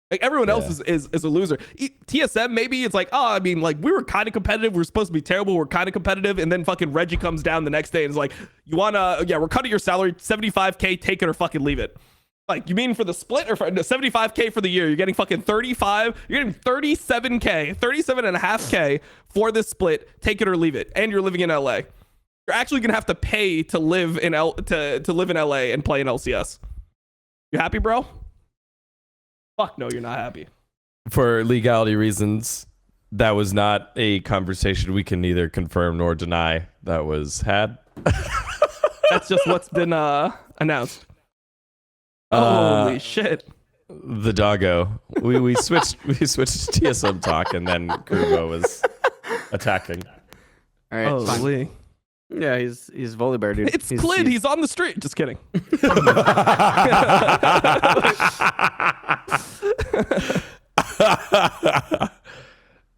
Like everyone else is a loser. TSM, maybe it's like, oh, I mean, like we were kind of competitive. We were supposed to be terrible. We're kind of competitive. And then fucking Reggie comes down the next day and is like, you wanna, we're cutting your salary, 75K, take it or fucking leave it. Like, you mean for the split or for 75K for the year? You're getting fucking 35. You're getting 37K, 37.5K for this split. Take it or leave it. And you're living in LA. You're actually gonna have to pay to live in to live in LA and play in LCS. You happy, bro? Fuck no, you're not happy. For legality reasons, that was not a conversation we can neither confirm nor deny that was had. That's just what's been announced. Holy shit. The doggo. We switched to TSM talk, and then Kubo was attacking. All right, fine. Holy. Yeah, he's Volibear, dude. It's Clid. He's on the street. Just kidding.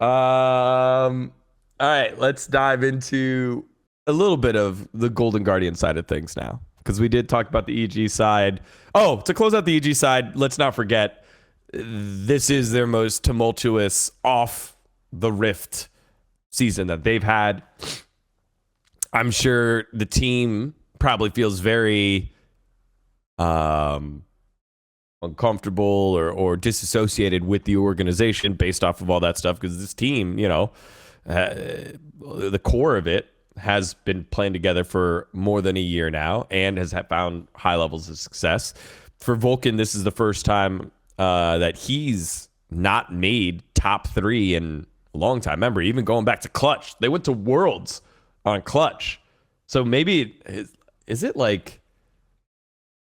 All right, let's dive into a little bit of the Golden Guardian side of things now, because we did talk about the EG side. Oh, to close out the EG side, let's not forget, this is their most tumultuous off the rift season that they've had. I'm sure the team probably feels very uncomfortable or disassociated with the organization based off of all that stuff, because this team, you know, the core of it has been playing together for more than a year now and has found high levels of success. For Vulcan, this is the first time that he's not made top 3 in a long time. Remember, even going back to Clutch, they went to Worlds on Clutch. So maybe is it like,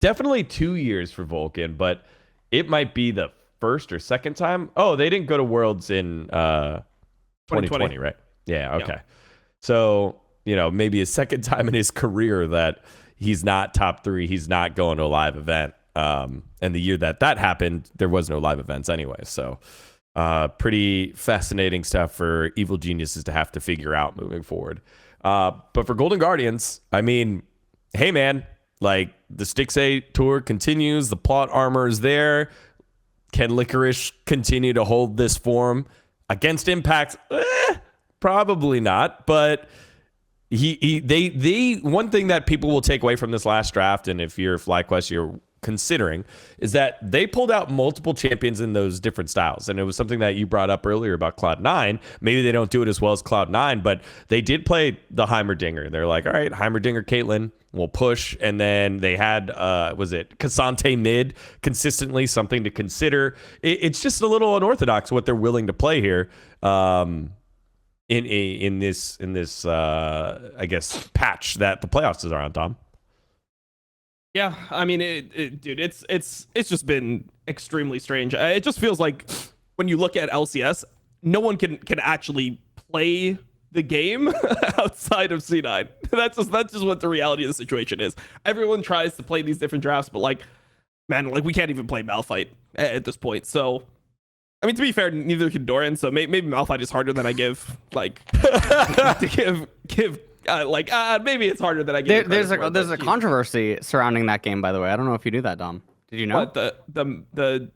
definitely 2 years for Vulcan, but it might be the first or second time. Oh, they didn't go to Worlds in 2020, right? Yeah, okay. Yeah. So, maybe a second time in his career that he's not top 3, he's not going to a live event. And the year that happened, there was no live events anyway. So, pretty fascinating stuff for evil geniuses to have to figure out moving forward. But for Golden Guardians, I mean, hey man, like the Stixay tour continues, the plot armor is there. Can Licorice continue to hold this form against Impact? Probably not, but they one thing that people will take away from this last draft, and if you're Flyquest, you're considering, is that they pulled out multiple champions in those different styles. And it was something that you brought up earlier about Cloud9. Maybe they don't do it as well as Cloud9, but they did play the Heimerdinger. They're like, all right, Heimerdinger, Caitlyn will push. And then they had, was it Cassante mid consistently, something to consider. It's just a little unorthodox what they're willing to play here. In this I guess patch that the playoffs are on, Tom. Yeah, I mean, dude, it's just been extremely strange. It just feels like when you look at LCS, no one can actually play the game outside of C9. That's just what the reality of the situation is. Everyone tries to play these different drafts, but like, man, like we can't even play malphite at this point. So, I mean, to be fair, neither can Doran. So maybe malphite is harder than I give. Like, to give. Maybe it's harder than I give. There's a controversy surrounding that game, by the way. I don't know if you do that, Dom. Did you know? What the Doran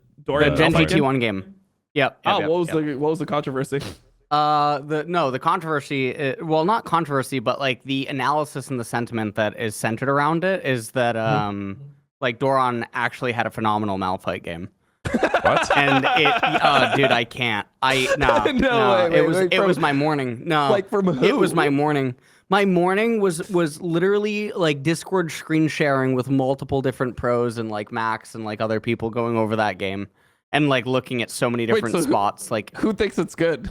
the GenG T1 game? Yep. What was the controversy? The controversy. Well, not controversy, but like the analysis and the sentiment that is centered around it is that like Doran actually had a phenomenal malphite game. What? And dude, I can't. No. It was my morning. No, like from who? It was my morning. My morning was literally like Discord screen sharing with multiple different pros and like Max and like other people going over that game and like looking at so many different spots. Like, who thinks it's good?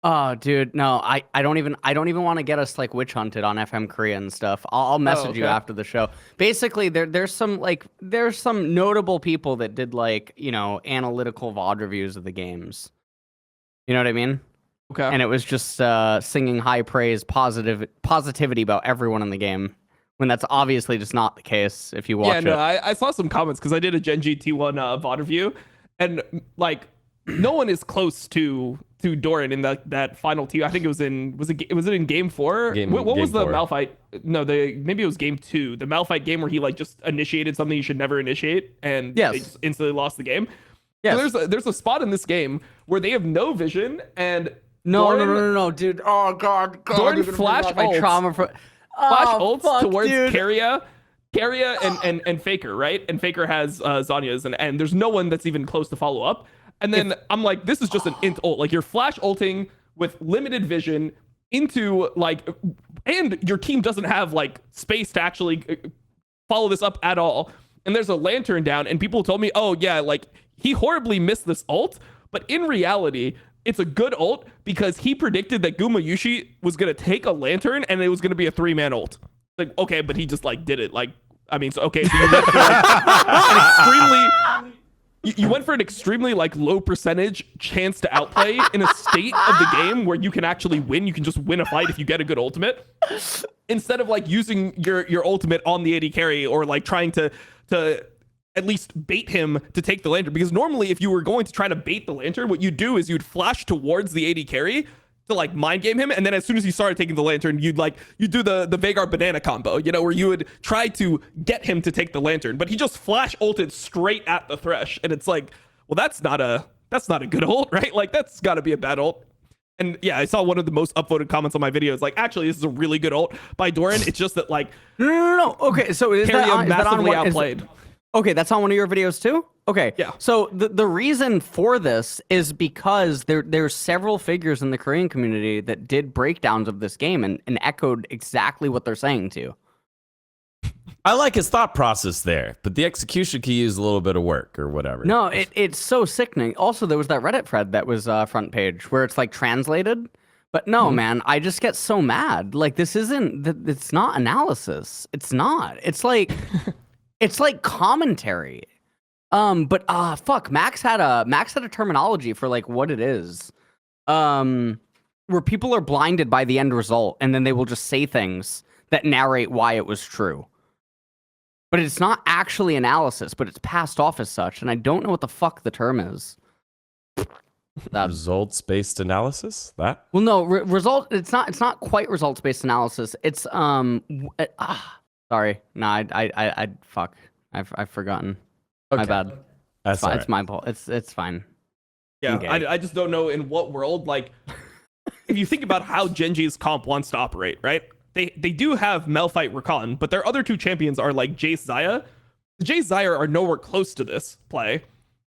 Oh, dude, no, I don't even want to get us like witch hunted on FM Korea and stuff. I'll message you after the show. Basically, there's some notable people that did like, analytical VOD reviews of the games. You know what I mean? Okay. And it was just singing high praise, positivity about everyone in the game, when that's obviously just not the case if you watch it. Yeah, no, I saw some comments because I did a GenG T1 VOD review, and like no one is close to Doran in that final T. I think it was in game 4. What was the malphite? No, maybe it was game 2. The malphite game where he like just initiated something you should never initiate, and they just instantly lost the game. Yeah. So there's a spot in this game where they have no vision and. No, dude. Oh god. Doran flash ults. Towards Keria and Faker, right? And Faker has Zanya's, and there's no one that's even close to follow up. And then I'm like, this is just an int ult. Like, you're flash ulting with limited vision into like, and your team doesn't have like space to actually follow this up at all. And there's a lantern down, and people told me, oh yeah, like he horribly missed this ult, but in reality, it's a good ult because he predicted that Gumayushi was going to take a lantern and it was going to be a 3-man ult. Like, okay, but he just like did it. Like, I mean, so okay, so you went for you went for an extremely like low percentage chance to outplay in a state of the game where you can actually win. You can just win a fight if you get a good ultimate, instead of like using your ultimate on the AD carry or like trying to at least bait him to take the lantern. Because normally if you were going to try to bait the lantern, what you'd do is you'd flash towards the AD carry to like mind game him, and then as soon as you started taking the lantern, you'd do the Veigar banana combo, where you would try to get him to take the lantern, but he just flash ulted straight at the Thresh, and it's like, well, that's not a good ult, right? Like, that's got to be a bad ult. And yeah, I saw one of the most upvoted comments on my video. It's like, actually, this is a really good ult by Doran. It's just that like, no. Okay, so is that massively outplayed? Okay, that's on one of your videos too? Okay. Yeah. So the reason for this is because there's several figures in the Korean community that did breakdowns of this game and echoed exactly what they're saying to you. I like his thought process there, but the execution could use a little bit of work or whatever. No, it's so sickening. Also, there was that Reddit thread that was front page where it's like translated. But no, man, I just get so mad. Like, this isn't, it's not analysis. It's not. It's like... It's like commentary. But fuck, Max had a terminology for like what it is. Where people are blinded by the end result and then they will just say things that narrate why it was true. But it's not actually analysis, but it's passed off as such, and I don't know what the fuck the term is. Results-based analysis? That? Well, no, result. It's not quite results-based analysis. It's sorry, no, I fuck, I've forgotten. Okay. My bad. That's It's fine. all It's my fault. It's fine. Yeah, Okay. I just don't know in what world, like, if you think about how GenG's comp wants to operate, right? They do have malphite Rakan, but their other two champions are like Jace Xayah. The Jace Xayah are nowhere close to this play.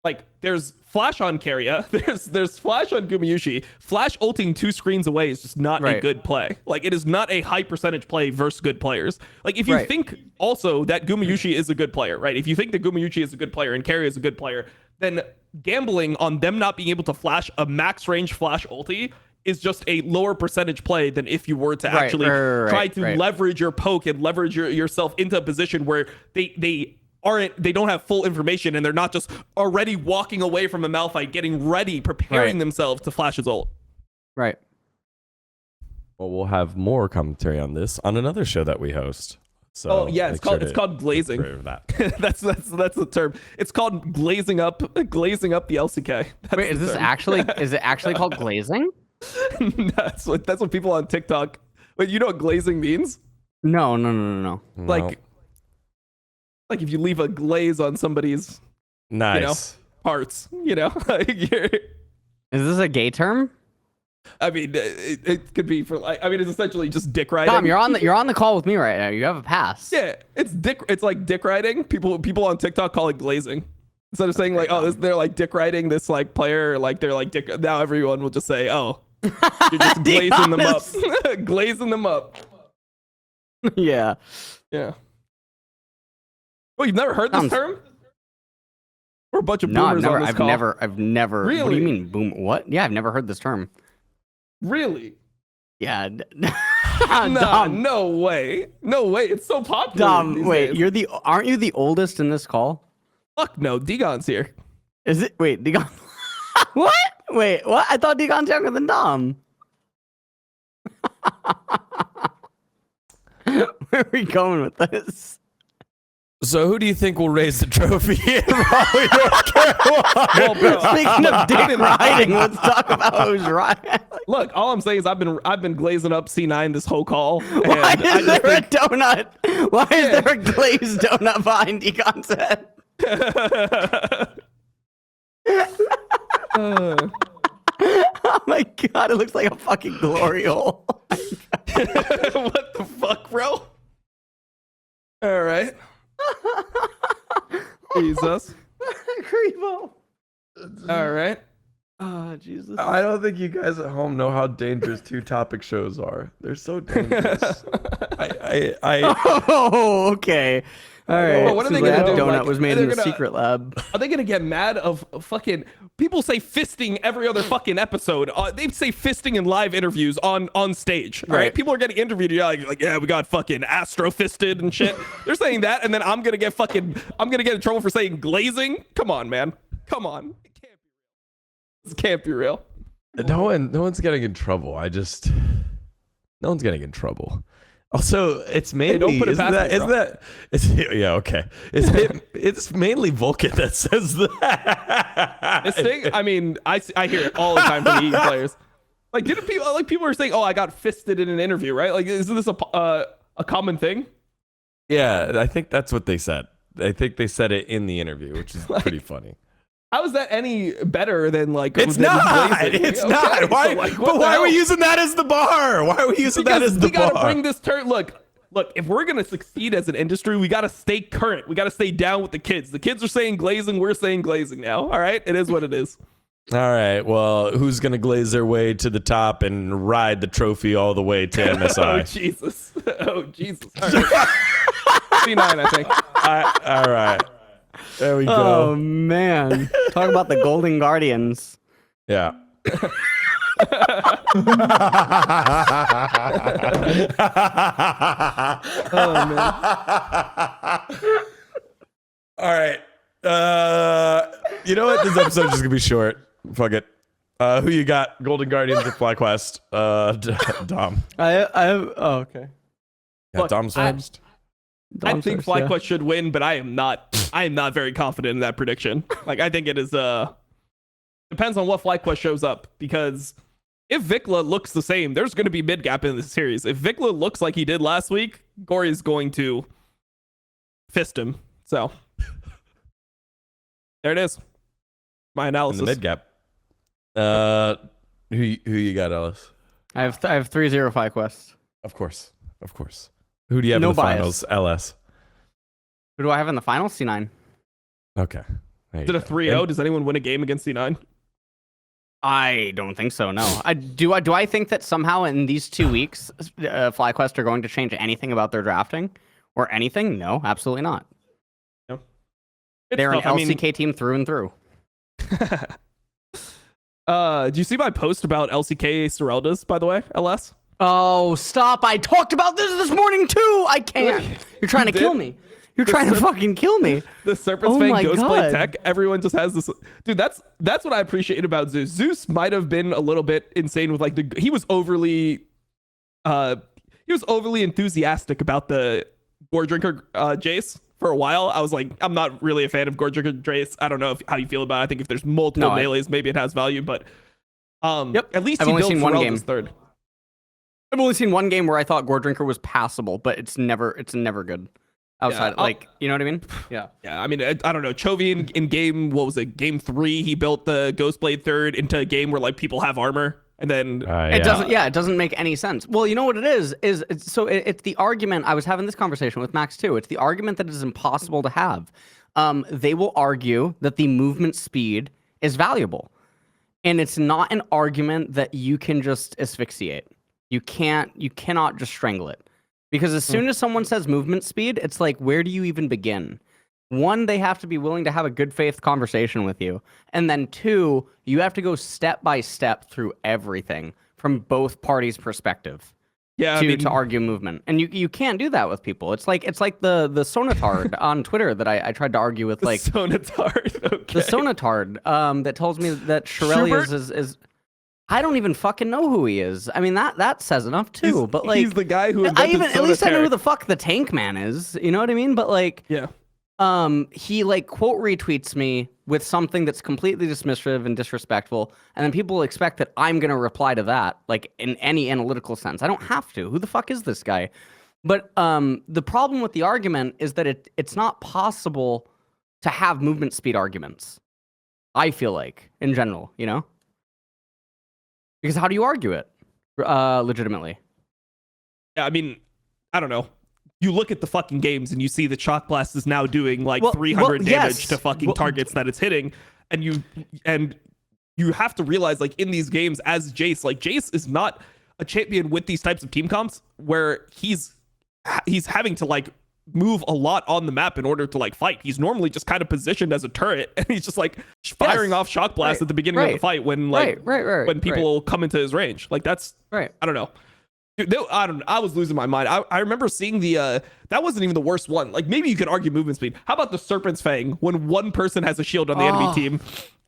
Like, there's flash on Keria, there's flash on Gumayusi. Flash ulting 2 screens away is just not a good play. Like, it is not a high percentage play versus good players. Like, if you think also that Gumayusi is a good player, right? If you think that Gumayusi is a good player and Keria is a good player, then gambling on them not being able to flash a max range flash ulti is just a lower percentage play than if you were to actually try to leverage your poke and leverage yourself into a position where they don't have full information and they're not just already walking away from a malphite, getting ready, preparing themselves to flash his ult. Right. Well, we'll have more commentary on this on another show that we host. So it's called glazing. That's the term. It's called glazing up the LCK. Wait, is it actually called glazing? That's what people on TikTok. Wait, you know what glazing means? No. Like if you leave a glaze on somebody's parts, Is this a gay term? I mean, it could be for. I mean, it's essentially just dick riding. Tom, you're on the call with me right now. You have a pass. Yeah, it's like dick riding. People on TikTok call it glazing. Instead of saying like, they're like dick riding this like player, like they're like dick. Now everyone will just say, oh, you're just glazing them up, glazing them up. Yeah. Well, you've never heard this term? We're a bunch of boomers on this call. I've never. Really? What do you mean boom? What? Yeah, I've never heard this term. Really? Yeah. Nah, no way. It's so popular. Dom, wait, days. Aren't you the oldest in this call? Fuck no, Digon's here. Is it? Wait, Digon. What? Wait, what? I thought Digon's younger than Dom. Where are we going with this? So who do you think will raise the trophy in Raleigh, North Carolina? Well, bro, speaking of dick riding, let's talk about who's riding. Look, all I'm saying is I've been glazing up C9 this whole call. Why is there a donut? Why is there a glazed donut behind Decon's head? Oh my god, it looks like a fucking glory hole. What the fuck, bro? All right. Jesus. Creepo. All right. Oh, Jesus. I don't think you guys at home know how dangerous 2-topic shows are. They're so dangerous. Oh, okay. All right. Well, what are they gonna do? Donut Like, was made in the secret lab. Are they gonna get mad of fucking people say fisting every other fucking episode? They say fisting in live interviews on stage. Right? People are getting interviewed. You're like, yeah, we got fucking astro fisted and shit. They're saying that, and then I'm gonna get in trouble for saying glazing. Come on, man. Come on. This can't be real. No one's getting in trouble. No one's getting in trouble. Also, it's mainly don't put it past okay. It's mainly Vulcan that says that. This thing, I mean, I hear it all the time from the EE players. Like, didn't people are saying, "Oh, I got fisted in an interview," right? Like, isn't this a common thing? Yeah, I think that's what they said. I think they said it in the interview, which is pretty funny. How is that any better than like? It's not. It's not. Why? So, but why are we using that as the bar? Why are we using that as the bar? We gotta bring this turn. Look. If we're gonna succeed as an industry, we gotta stay current. We gotta stay down with the kids. The kids are saying glazing. We're saying glazing now. All right. It is what it is. All right. Well, who's gonna glaze their way to the top and ride the trophy all the way to MSI? Oh Jesus. Oh Jesus. All right. C9, I think. All right. There we go. Oh man, talk about the Golden Guardians. Yeah. Oh man. All right. You know what? This episode's just gonna be short. Fuck it. Who you got? Golden Guardians or Flyquest? Dom. I have. Oh, okay. Yeah, Look, Dom's I- first. I think Flyquest should win, but I am not very confident in that prediction. Like, I think it is depends on what Flyquest shows up, because if Vicla looks the same, there's going to be mid gap in the series. If Vicla looks like he did last week, Gory is going to fist him. So there it is. My In analysis. the mid gap. Who you got, Ellis? I have 3-0 Flyquest. Of course. Who do you have No in the bias. finals? LS. Who do I have in the finals? C9. Okay. There Is you it a go. 3-0? Does anyone win a game against C9? I don't think so. No. Do I think that somehow in these 2 weeks, Flyquest are going to change anything about their drafting or anything? No, absolutely not. It's They're an tough. I mean, LCK team through and through. do you see my post about LCK Soreldas, by the way, LS? Oh, stop. I talked about this morning too. I can't. You're trying to did? kill me. You're trying to fucking kill me. The Serpent's Oh Fang my Ghostblade God. tech, everyone just has this. Dude, that's what I appreciate about Zeus. Zeus might have been a little bit insane with like he was overly enthusiastic about the Gore Drinker Jace for a while. I was like, I'm not really a fan of Gore Drinker Jace. I don't know how you feel about it. I think if there's multiple No, melees, maybe it has value, but at least I've he only built seen one Sorelda's game. third. I've only seen one game where I thought Gore Drinker was passable, but it's never good. Outside, like, you know what I mean? Yeah. Yeah, I mean, I don't know. Chovy in game, what was it? Game 3, he built the Ghostblade third into a game where like people have armor, and then It doesn't. Yeah, it doesn't make any sense. Well, you know what it is it's the argument. I was having this conversation with Max too. It's the argument that it is impossible to have. They will argue that the movement speed is valuable, and it's not an argument that you can just asphyxiate. You cannot just strangle it. Because as soon as someone says movement speed, it's like, where do you even begin? One, they have to be willing to have a good faith conversation with you. And then two, you have to go step by step through everything from both parties' perspective to argue movement. And you can't do that with people. It's like the Sonatard on Twitter that I tried to argue with, like Sonatard. Okay. the Sonatard that tells me that Shirelius is I don't even fucking know who he is. I mean, that says enough too. But like, he's the guy who invented at least I know who Sonatar. the fuck the Tank Man is. You know what I mean? But like, Yeah. he like quote retweets me with something that's completely dismissive and disrespectful, and then people expect that I'm gonna reply to that, like in any analytical sense. I don't have to. Who the fuck is this guy? But the problem with the argument is that it's not possible to have movement speed arguments. I feel like, in general, you know. Because how do you argue it legitimately? Yeah, I mean, I don't know. You look at the fucking games and you see that Shock Blast is now doing like Well, 300 damage yes. to fucking targets that it's hitting, and you have to realize, like, in these games as Jace, like Jace is not a champion with these types of team comps where he's having to like move a lot on the map in order to like fight. He's normally just kind of positioned as a turret, and he's just like firing off Shock Blast at the beginning of the fight when like when people come into his range. Like that's I don't know. Dude, I was losing my mind. I remember seeing the that wasn't even the worst one. Like maybe you could argue movement speed. How about the Serpent's Fang when one person has a shield on the enemy team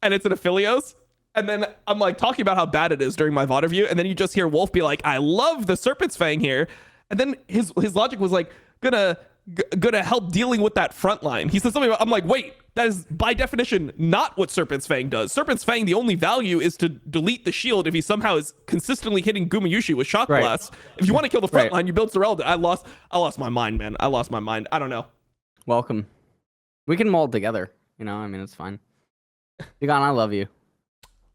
and it's an Aphelios? And then I'm like talking about how bad it is during my VOD review, and then you just hear Wolf be like, I love the Serpent's Fang here. And then his logic was like, gonna help dealing with that front line. He said something about, I'm like, wait, that is by definition not what Serpent's Fang does. Serpent's Fang, the only value is to delete the shield if he somehow is consistently hitting Gumayushi with Shock Blast. If you want to kill the front line, you build Sorelda. I lost my mind, man. I lost my mind. I don't know. Welcome. We can mold together. You know, I mean, it's fine. Yugon, I love you.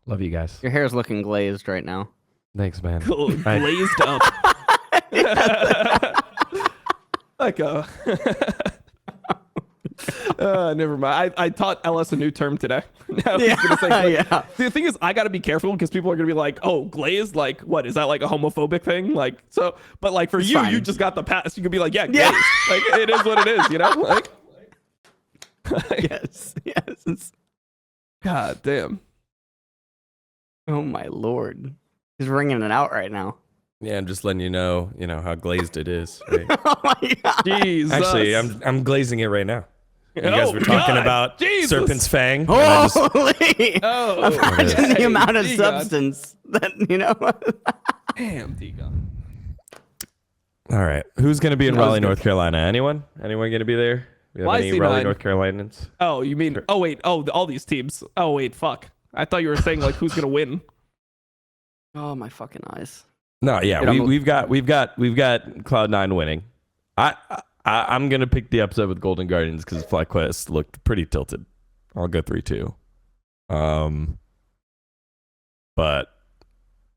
Love you guys. Your hair's looking glazed right now. Thanks, man. Glazed up. Like never mind. I taught LS a new term today. Now he's gonna say Yeah. The thing is, I gotta be careful because people are gonna be like, "Oh, glazed? Like, what is that? Like a homophobic thing? Like, so." But like for you, fine. you just got the pass. You could be like, "Yeah, glazed. Like, it is what it is." You know? Like, Yes. God damn. Oh my lord. He's ringing it out right now. Yeah, I'm just letting you know how glazed it is. Right? Oh my god. Jesus. Actually, I'm glazing it right now. You guys were talking God, about Jesus. Serpent's Fang. and I just- Holy! Oh, Imagine the okay. amount of Degon. substance that Damn, Degon. All right. Who's going to be in That was Raleigh, good. North Carolina? Anyone? Anyone going to be there? We have Why any C9? Raleigh, North Carolinians? Oh, you mean? Oh wait. Oh, all these teams. Oh wait. Fuck. I thought you were saying like who's gonna win. Oh my fucking eyes! No, yeah, Dude, we've got Cloud9 winning. I'm gonna pick the upset with Golden Guardians because Flyquest looked pretty tilted. I'll go 3-2. But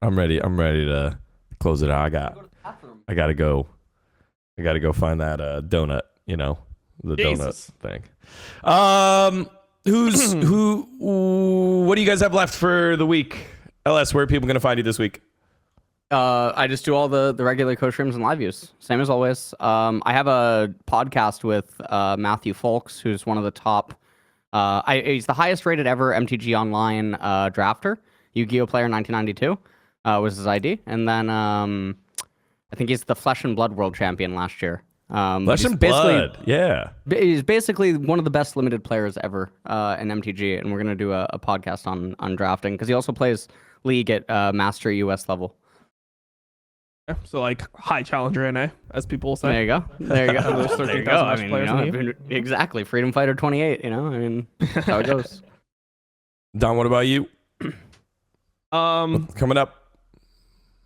I'm ready to close it out. I gotta go find that donut. You know, the Jesus. donut thing. What do you guys have left for the week? LS, where are people gonna find you this week? I just do all the regular co-streams and live views, same as always. I have a podcast with Matthew Folks, who's one of the top. He's the highest rated ever MTG Online drafter. Yu-Gi-Oh player 1992 was his ID, and then I think he's the Flesh and Blood World Champion last year. Flesh and Blood, yeah. He's basically one of the best limited players ever in MTG, and we're gonna do a podcast on drafting because he also plays League at Master US level. Yeah, so like high challenger NA, as people will say. There you go. There you go. Those There 13,000 you go. I match mean, players in the game. exactly. Freedom Fighter 28. You know, I mean, that's how it goes. Don, what about you? Um, Coming up.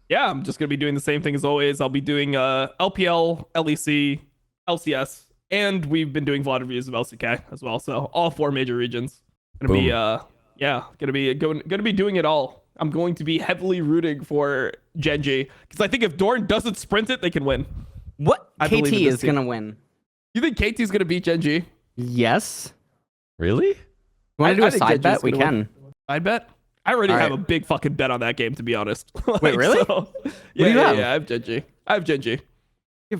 yeah, I'm just gonna be doing the same thing as always. I'll be doing LPL, LEC, LCS, and we've been doing VOD reviews of LCK as well. So all 4 major regions. Gonna be gonna be doing it all. I'm going to be heavily rooting for GenG because I think if doran doesn't sprint it, they can win. What I KT believe in this is team. gonna win? You think KT's gonna beat GenG? Yes. Really? Want to do I a think side GenG's bet? We gonna win. can. I bet. I already All have right. a big fucking bet on that game, to be honest. Wait, really? Yeah, do you have? I have GenG.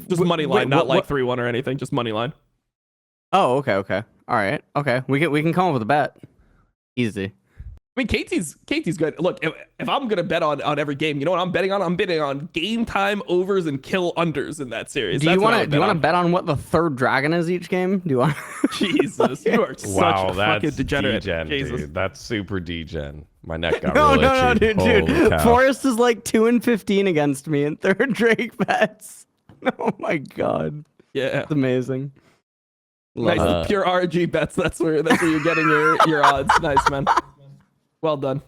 Just money line, not like 3-1 or anything. Just money line. Oh, okay. All right. Okay. We can come up with a bet. Easy. I mean, KT's good. Look, if I'm gonna bet on every game, you know what I'm betting on? I'm betting on game time overs and kill unders in that series. Do you want want to bet on what the third dragon is each game? Do you want? Jesus, you are Wow, such a that's fucking degenerate. degen, Jesus. dude. That's super degen. My neck got No, really no, itchy. dude. Holy cow. Forrest is like 2-15 against me in third Drake bets. Oh my god, Yeah. it's amazing. Nice, Love it. pure RG bets. That's where you're getting your odds. Nice, man. Well done.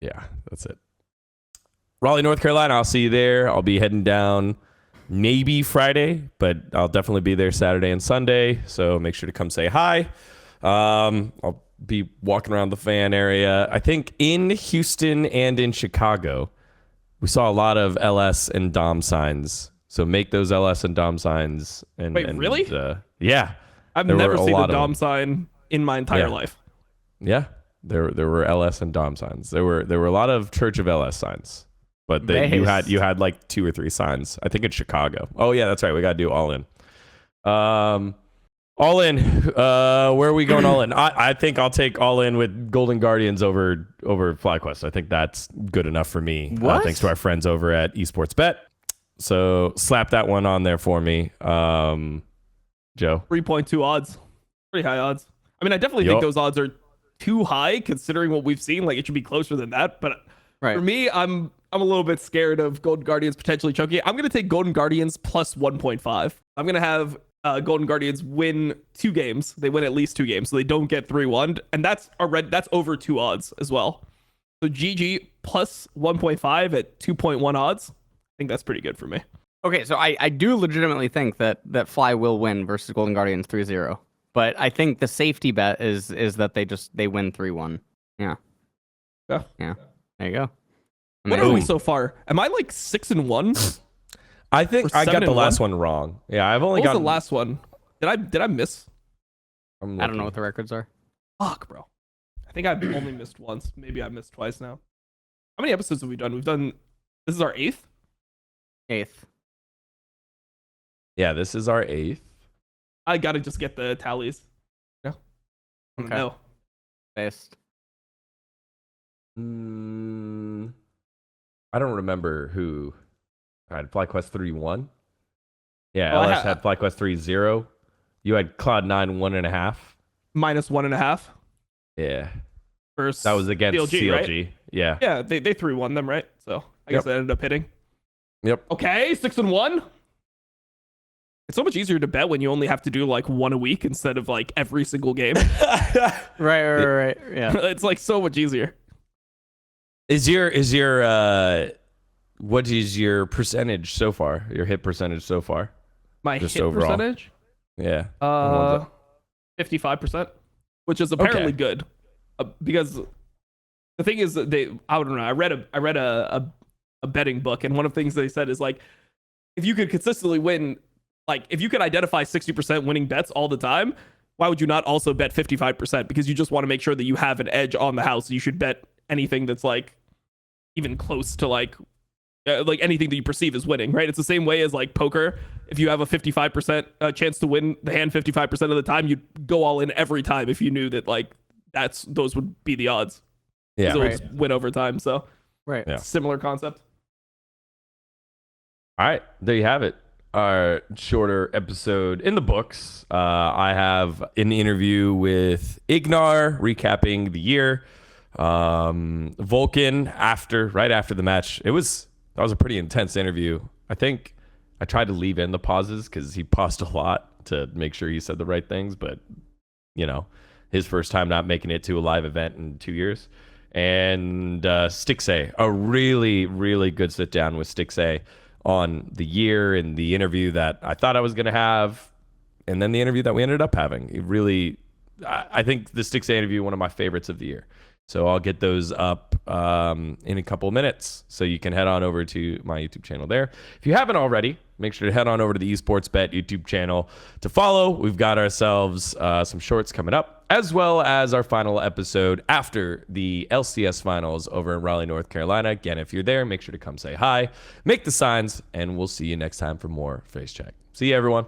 Yeah, that's it. Raleigh, North Carolina. I'll see you there. I'll be heading down maybe Friday, but I'll definitely be there Saturday and Sunday. So make sure to come say hi. I'll be walking around the fan area. I think in Houston and in Chicago, we saw a lot of LS and Dom signs. So make those LS and Dom signs. And, Wait, really? Yeah. I've There never were a seen a lot of Dom them. sign in my entire Yeah. life. Yeah, there were LS and Dom signs. There were a lot of Church of LS signs, but you had like 2 or 3 signs. I think in Chicago. Oh yeah, that's right. We got to do All-In. All-In. Where are we going All-In? I think I'll take All-In with Golden Guardians over Flyquest. I think that's good enough for me. What? Thanks to our friends over at Esports Bet. So slap that one on there for me, Joe. 3.2 odds. Pretty high odds. I mean, I definitely think those odds are too high considering what we've seen. Like, it should be closer than that. But for me, I'm a little bit scared of Golden Guardians potentially choking. I'm going to take Golden Guardians plus 1.5. I'm going to have Golden Guardians win 2 games. They win at least 2 games, so they don't get 3-1. And that's over 2 odds as well. So GG plus 1.5 at 2.1 odds. I think that's pretty good for me. Okay, so I do legitimately think that Fly will win versus Golden Guardians 3-0. But I think the safety bet is that they win 3-1. Yeah. Yeah. There you go. What are we so far? Am I like 6-1? I think Or I got the 7-1? last one wrong. Yeah, I've only What was got the last one? Did I miss? I don't know what the records are. Fuck, bro. I think I've only missed once. Maybe I missed twice now. How many episodes have we done? This is our 8th? 8th. Yeah, this is our 8th. I gotta just get the tallies. Yeah. Okay. No. Based. I don't remember who. All right, Flyquest 3-1. Yeah, Oh, LS had Flyquest 3-0. You had Cloud9 1.5. -1.5 Yeah. versus That was against CLG. right? Yeah. Yeah, they 3-1 them, right? So I guess that ended up hitting. Yep. Okay, 6-1. It's so much easier to bet when you only have to do like one a week instead of like every single game. Right. Yeah. It's like so much easier. Is your what is your percentage so far? Your hit percentage so far? My Just hit overall. percentage? 55%, which is apparently good. Because the thing is that I don't know. I read a betting book, and one of the things they said is like, if you could consistently win, like if you could identify 60% winning bets all the time, why would you not also bet 55%? Because you just want to make sure that you have an edge on the house. You should bet anything that's like even close to like anything that you perceive as winning, right? It's the same way as like poker. If you have a 55% chance to win the hand 55% of the time, you'd go all in every time if you knew that like those would be the odds. Yeah. So it's win over time. So Right. Yeah. similar concept. All right, there you have it. Our shorter episode in the books. I have an interview with Ignar recapping the year. Vulcan right after the match. That was a pretty intense interview. I think I tried to leave in the pauses because he paused a lot to make sure he said the right things, but you know, his first time not making it to a live event in 2 years. And Stixay, a really, really good sit down with Stixay on the year and the interview that I thought I was going to have, and then the interview that we ended up having. It really, I think the Stixay interview, one of my favorites of the year. So I'll get those up in a couple of minutes. So you can head on over to my YouTube channel there. If you haven't already, make sure to head on over to the Esportsbet YouTube channel to follow. We've got ourselves some shorts coming up, as well as our final episode after the LCS finals over in Raleigh, North Carolina. Again, if you're there, make sure to come say hi, make the signs, and we'll see you next time for more Facecheck. See you, everyone.